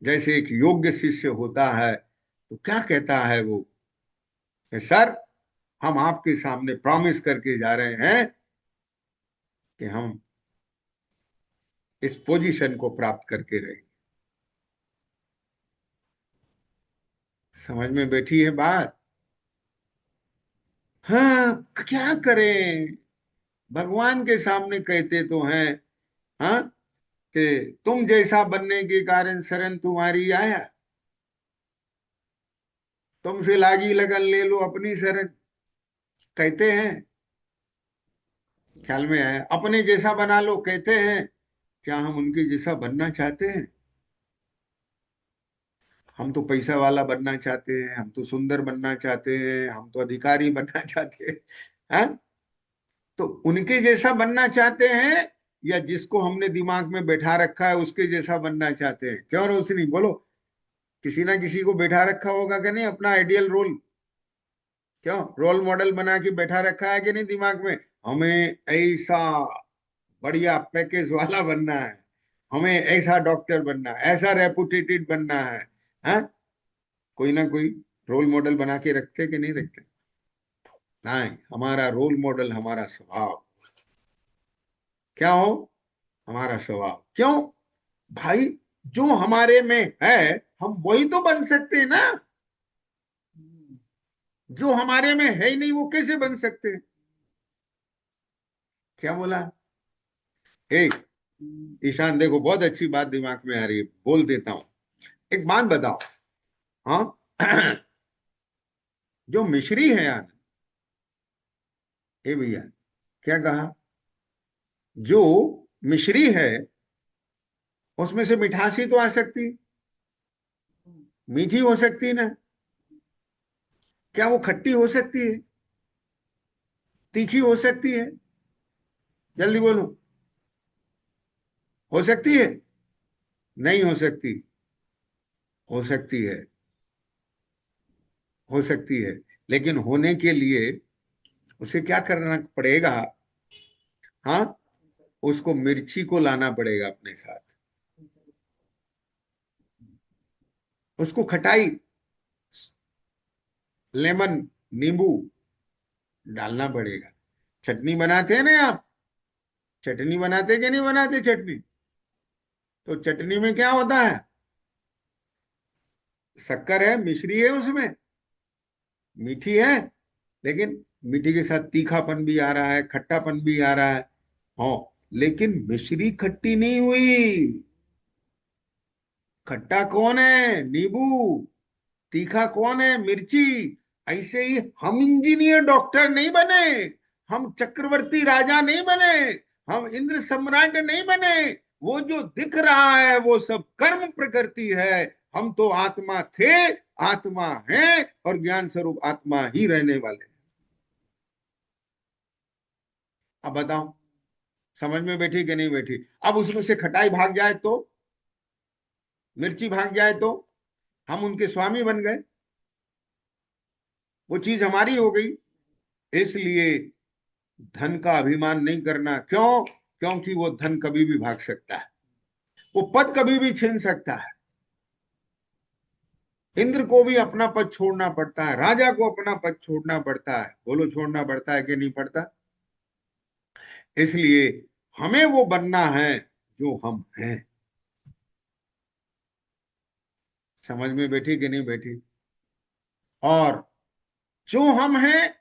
जैसे एक योग्य शिष्य होता है तो क्या कहता है वो कि सर, हम आपके सामने प्रॉमिस करके जा रहे हैं कि हम इस पोजीशन को प्राप्त करके रहेंगे। समझ में बैठी है बात? हाँ, क्या करें, भगवान के सामने कहते तो हैं, हाँ, कि तुम जैसा बनने के कारण शरण तुम्हारी आया, तुमसे लागी लगन ले लो अपनी शरण, कहते हैं। ख्याल में आया? अपने जैसा बना लो कहते हैं। क्या हम उनके जैसा बनना चाहते हैं? हम तो पैसा वाला बनना चाहते हैं, हम तो सुंदर बनना चाहते हैं, हम तो अधिकारी बनना चाहते हैं। हाँ? तो उनके जैसा बनना चाहते हैं, या जिसको हमने दिमाग में बैठा रखा है उसके जैसा बनना चाहते हैं? क्यों रोशनी, बोलो। किसी ना किसी को बैठा रखा होगा कि नहीं, अपना आइडियल रोल, क्यों रोल मॉडल बना के बैठा रखा है कि नहीं दिमाग में? हमें ऐसा बढ़िया पैकेज वाला बनना है, हमें ऐसा डॉक्टर बनना है, ऐसा रेपुटेटेड बनना है। हाँ? कोई ना कोई रोल मॉडल बना के रखते कि नहीं रखते? नहीं, हमारा रोल मॉडल हमारा स्वभाव। क्या हो? हमारा स्वभाव। क्यों भाई? जो हमारे में है हम वही तो बन सकते हैं ना। जो हमारे में है ही नहीं वो कैसे बन सकते हैं? क्या बोला? एक ईशान, देखो बहुत अच्छी बात दिमाग में आ रही है, बोल देता हूं। एक बात बताओ, हाँ, जो मिश्री है यार, ए भैया, क्या कहा? जो मिश्री है उसमें से मिठास ही तो आ सकती, मीठी हो सकती है ना? क्या वो खट्टी हो सकती है, तीखी हो सकती है? जल्दी बोलो। हो सकती है? नहीं हो सकती। हो सकती है, हो सकती है, लेकिन होने के लिए उसे क्या करना पड़ेगा? हाँ, उसको मिर्ची को लाना पड़ेगा अपने साथ, उसको खटाई, लेमन, नींबू डालना पड़ेगा। चटनी बनाते हैं ना आप, चटनी बनाते कि नहीं बनाते चटनी? तो चटनी में क्या होता है? शक्कर है, मिश्री है उसमें, मीठी है, लेकिन मीठी के साथ तीखापन भी आ रहा है, खट्टापन भी आ रहा है। हाँ, लेकिन मिश्री खट्टी नहीं हुई। खट्टा कौन है? नींबू। तीखा कौन है? मिर्ची। ऐसे ही हम इंजीनियर डॉक्टर नहीं बने, हम चक्रवर्ती राजा नहीं बने, हम इंद्र सम्राट नहीं बने। वो जो दिख रहा है वो सब कर्म प्रकृति है। हम तो आत्मा थे, आत्मा है, और ज्ञान स्वरूप आत्मा ही रहने वाले। अब बताओ, समझ में बैठी कि नहीं बैठी? अब उसमें से खटाई भाग जाए तो, मिर्ची भाग जाए तो हम उनके स्वामी बन गए, वो चीज हमारी हो गई। इसलिए धन का अभिमान नहीं करना। क्यों? क्योंकि वो धन कभी भी भाग सकता है, वो पद कभी भी छीन सकता है। इंद्र को भी अपना पद छोड़ना पड़ता है, राजा को अपना पद छोड़ना पड़ता है। बोलो छोड़ना पड़ता है कि नहीं पड़ता? इसलिए हमें वो बनना है जो हम हैं। समझ में बैठी कि नहीं बैठी? और जो हम हैं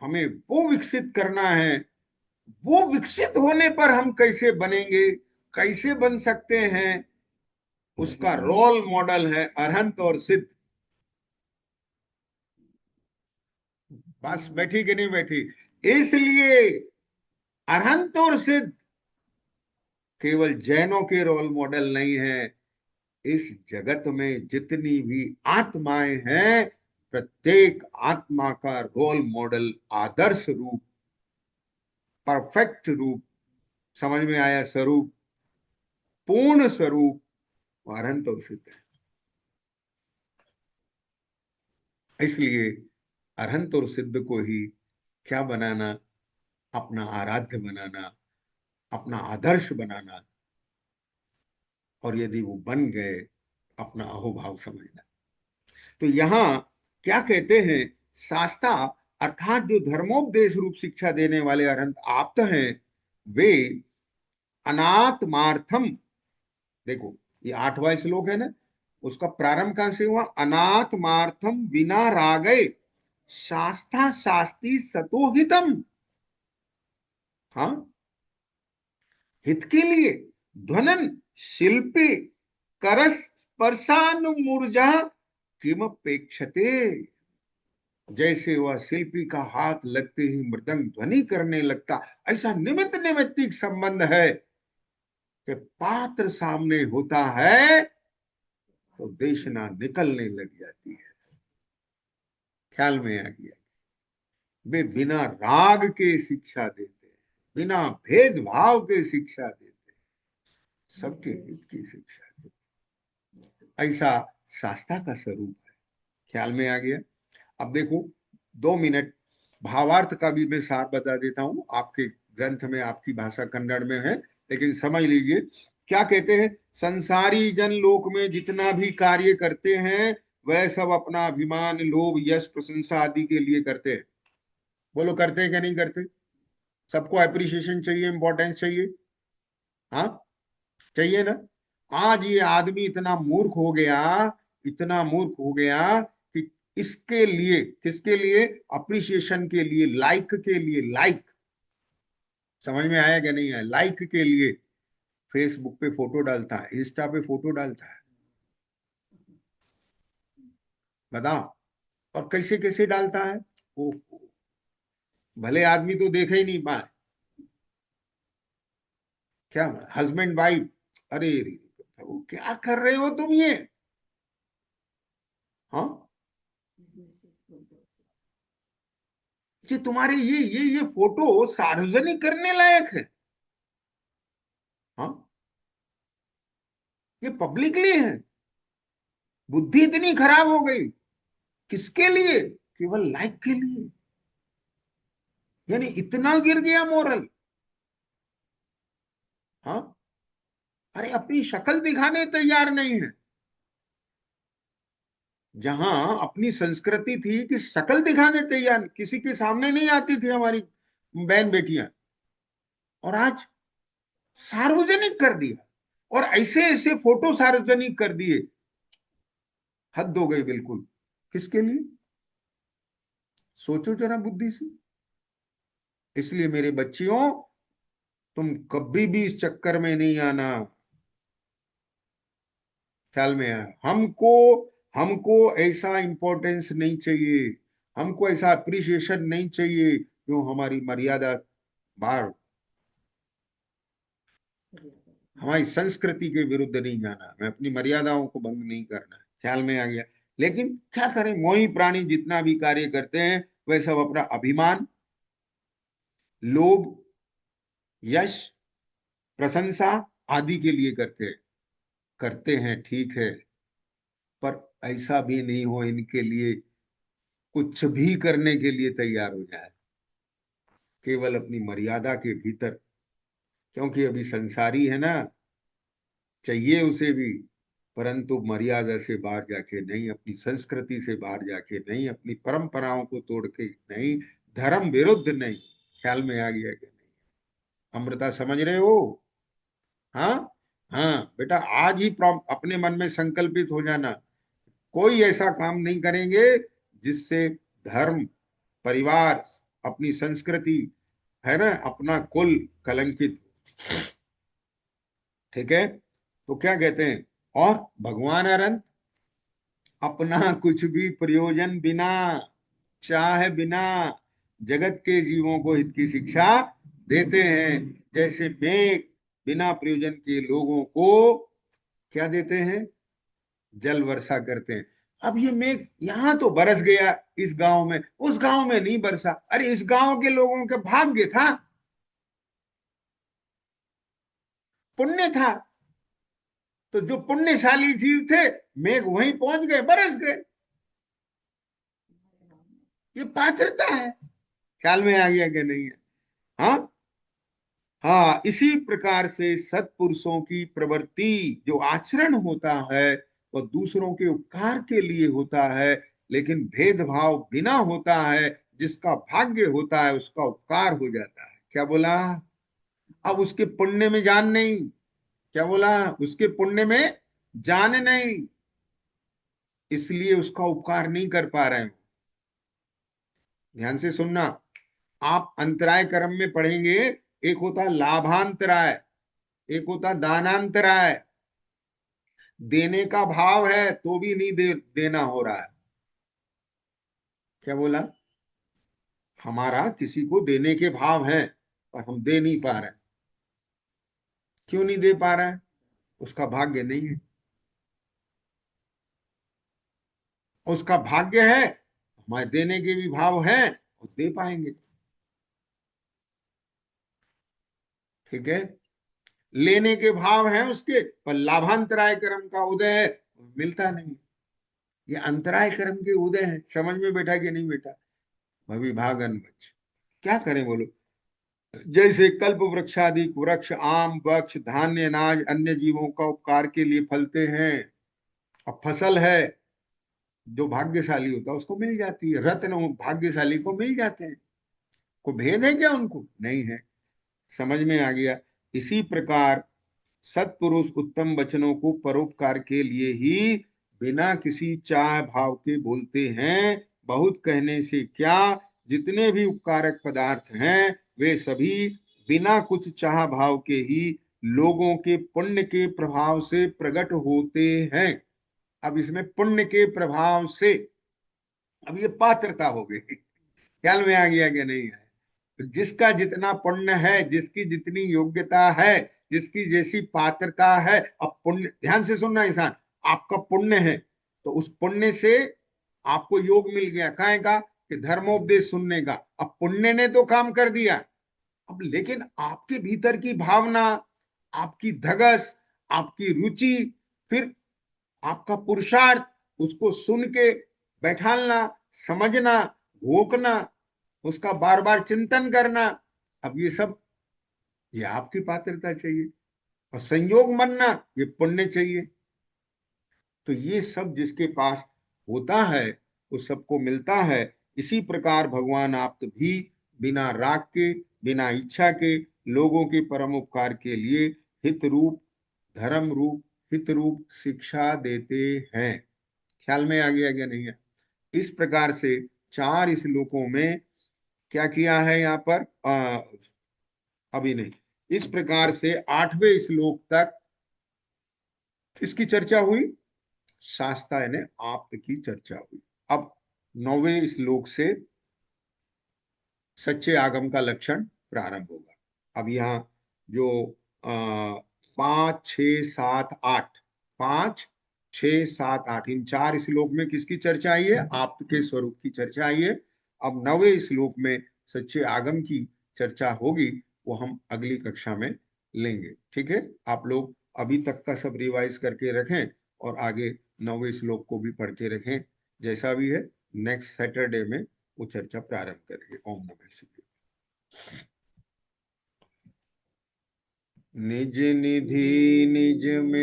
हमें वो विकसित करना है। वो विकसित होने पर हम कैसे बनेंगे, कैसे बन सकते हैं, उसका रोल मॉडल है अरहंत और सिद्ध। बस बैठी कि नहीं बैठी? इसलिए अरहंत और सिद्ध केवल जैनों के रोल मॉडल नहीं है। इस जगत में जितनी भी आत्माएं हैं, प्रत्येक आत्मा का रोल मॉडल, आदर्श रूप, परफेक्ट रूप, समझ में आया? स्वरूप, पूर्ण स्वरूप अनंत और सिद्ध है। इसलिए अरहंत और सिद्ध को ही क्या बनाना? अपना आराध्य बनाना, अपना आदर्श बनाना। और यदि वो बन गए, अपना अहोभाव समझना। तो यहां क्या कहते हैं? शास्ता अर्थात जो धर्मोपदेश रूप शिक्षा देने वाले अरहंत आप्त हैं, वे अनात्मार्थम, देखो ये 8वां श्लोक है ना, उसका प्रारंभ कहां से हुआ? अनात्मार्थम बिना रागे शास्ता शास्ति सतोहितम। हाँ, हित के लिए ध्वनन शिल्पी करस स्पर्शानुमूर्जा किम अपेक्षते। जैसे वह शिल्पी का हाथ लगते ही मृदंग ध्वनि करने लगता, ऐसा निमित्त निमित्तिक संबंध है कि पात्र सामने होता है तो देशना निकलने लग जाती है। ख्याल में आ गया? वे बिना राग के शिक्षा देते हैं, बिना भेदभाव के शिक्षा देते हैं, सबके हित की शिक्षा देते हैं। ऐसा शास्त्रा का स्वरूप है। ख्याल में आ गया? अब देखो 2 मिनट भावार्थ का भी मैं सार बता देता हूं। आपके ग्रंथ में आपकी भाषा कन्नड़ में है, लेकिन समझ लीजिए क्या कहते हैं। संसारी जन लोक में जितना भी कार्य करते हैं, वह सब अपना अभिमान, लोभ, यश, प्रशंसा आदि के लिए करते हैं। बोलो करते हैं क्या नहीं करते? सबको अप्रिसिएशन चाहिए, इंपॉर्टेंस चाहिए। हाँ, चाहिए ना? आज ये आदमी इतना मूर्ख हो गया, इतना मूर्ख हो गया कि इसके लिए, किसके लिए? अप्रिसिएशन के लिए, लाइक के लिए, लाइक, समझ में आया क्या नहीं आया? लाइक के लिए फेसबुक पे फोटो डालता है, इंस्टा पे फोटो डालता है। बताओ, और कैसे कैसे डालता है वो? भले आदमी तो देखे ही नहीं पाए। क्या हस्बैंड वाइफ, अरे रे, वो क्या कर रहे हो तुम ये? हाँ, जी तुम्हारे ये फोटो सार्वजनिक करने लायक है? हाँ, ये पब्लिकली है। बुद्धि इतनी खराब हो गई। किसके लिए? केवल लाइक के लिए। यानी इतना गिर गया मोरल। हाँ, अरे अपनी शक्ल दिखाने तैयार नहीं है। जहां अपनी संस्कृति थी कि शक्ल दिखाने तैयार, किसी के सामने नहीं आती थी हमारी बहन बेटियां, और आज सार्वजनिक कर दिया। और ऐसे ऐसे फोटो सार्वजनिक कर दिए, हद हो गई बिल्कुल। किसके लिए? सोचो जरा बुद्धि से। इसलिए मेरे बच्चियों, तुम कभी भी इस चक्कर में नहीं आना। ख्याल में आया? हमको हमको ऐसा इंपॉर्टेंस नहीं चाहिए, हमको ऐसा अप्रिसिएशन नहीं चाहिए जो हमारी मर्यादा बाहर, हमारी संस्कृति के विरुद्ध नहीं जाना, मैं अपनी मर्यादाओं को भंग नहीं करना। ख्याल में आ गया? लेकिन क्या करें, मोही प्राणी जितना भी कार्य करते हैं, वह सब अपना अभिमान, लोभ, यश, प्रशंसा आदि के लिए करते हैं ठीक है। पर ऐसा भी नहीं हो इनके लिए कुछ भी करने के लिए तैयार हो जाए, केवल अपनी मर्यादा के भीतर। क्योंकि अभी संसारी है ना, चाहिए उसे भी, परंतु मर्यादा से बाहर जाके नहीं, अपनी संस्कृति से बाहर जाके नहीं, अपनी परंपराओं को तोड़ के नहीं, धर्म विरुद्ध नहीं। ख्याल में आ गया कि नहीं? अमृता समझ रहे हो? हाँ। हाँ बेटा, आज ही अपने मन में संकल्पित हो जाना, कोई ऐसा काम नहीं करेंगे जिससे धर्म, परिवार, अपनी संस्कृति, है ना, अपना कुल कलंकित। ठीक है? तो क्या कहते हैं, और भगवान अनंत, अपना कुछ भी प्रयोजन बिना, चाह बिना, जगत के जीवों को हित की शिक्षा देते हैं। जैसे मेघ बिना प्रयोजन के लोगों को क्या देते हैं, जल वर्षा करते हैं। अब ये मेघ यहां तो बरस गया, इस गांव में, उस गांव में नहीं बरसा। अरे इस गांव के लोगों का भाग्य था, पुण्य था। तो जो पुण्यशाली जीव थे, मेघ वहीं पहुंच गए, बरस गए। ये पात्रता है। ख्याल में आ गया कि नहीं है? हाँ। हाँ, इसी प्रकार से सत्पुरुषों की प्रवृत्ति, जो आचरण होता है, वह दूसरों के उपकार के लिए होता है, लेकिन भेदभाव बिना होता है। जिसका भाग्य होता है उसका उपकार हो जाता है। क्या बोला? अब उसके पुण्य में जान नहीं। क्या बोला? उसके पुण्य में जान नहीं, इसलिए उसका उपकार नहीं कर पा रहे हो। ध्यान से सुनना। आप अंतराय क्रम में पढ़ेंगे, एक होता है लाभांतराय, एक होता है दानांतराय। देने का भाव है तो भी नहीं देना हो रहा है। क्या बोला? हमारा किसी को देने के भाव है, पर हम दे नहीं पा रहे। क्यों नहीं दे पा रहा है? उसका भाग्य नहीं है। उसका भाग्य है, हमारे देने के भी भाव है, और दे पाएंगे। ठीक है? लेने के भाव है उसके, पर लाभांतराय क्रम का उदय है, मिलता नहीं। ये अंतराय क्रम के उदय है। समझ में बैठा कि नहीं बेटा? भवि भागन बच, क्या करें बोलो? जैसे कल्प वृक्षादि वृक्ष, आम वृक्ष, धान्य, अनाज अन्य जीवों का उपकार के लिए फलते हैं। अब फसल है, जो भाग्यशाली होता है उसको मिल जाती है, रत्न भाग्यशाली को मिल जाते हैं। को भेद है क्या उनको? नहीं है। समझ में आ गया? इसी प्रकार सत्पुरुष उत्तम वचनों को परोपकार के लिए ही बिना किसी चाह भाव के बोलते हैं। बहुत कहने से क्या, जितने भी उपकारक पदार्थ हैं वे सभी बिना कुछ चाह भाव के ही लोगों के पुण्य के प्रभाव से प्रकट होते हैं। अब इसमें पुण्य के प्रभाव से, अब ये पात्रता हो गई। ख्याल में आ गया कि नहीं है? तो जिसका जितना पुण्य है, जिसकी जितनी योग्यता है, जिसकी जैसी पात्रता है, अब पुण्य, ध्यान से सुनना इंसान, आपका पुण्य है तो उस पुण्य से आपको योग मिल गया, काहे का? कि धर्मोपदेश सुनने का। अब पुण्य ने तो काम कर दिया। अब लेकिन आपके भीतर की भावना, आपकी धगस, आपकी रुचि, फिर आपका पुरुषार्थ, उसको सुन के बैठालना, समझना, घोकना, उसका बार बार चिंतन करना, अब ये सब, ये आपकी पात्रता चाहिए। और संयोग बनना, ये पुण्य चाहिए। तो ये सब जिसके पास होता है वो सबको मिलता है। इसी प्रकार भगवान आप भी बिना राग के, बिना इच्छा के लोगों के परम उपकार के लिए हित रूप, धर्म रूप, हित रूप शिक्षा देते हैं। ख्याल में आ गया क्या नहीं है? इस प्रकार से चार श्लोकों में क्या किया है यहाँ पर, अभी नहीं, इस प्रकार से 8वें श्लोक तक किसकी चर्चा हुई? शास्ता यानी आप की चर्चा हुई। अब 9वें श्लोक से सच्चे आगम का लक्षण प्रारंभ होगा। अब यहाँ जो 5, 6, 7, 8, 5, 6, 7, 8, इन चार श्लोक में किसकी चर्चा आई है? आप के स्वरूप की चर्चा आई है। अब 9वें श्लोक में सच्चे आगम की चर्चा होगी, वो हम अगली कक्षा में लेंगे। ठीक है? आप लोग अभी तक का सब रिवाइज करके रखें, और आगे 9वें श्लोक को भी पढ़ के रखें। जैसा भी है, नेक्स्ट सैटरडे में वो चर्चा प्रारंभ करेंगे। ओम नमः शिवाय। निज निधि निज में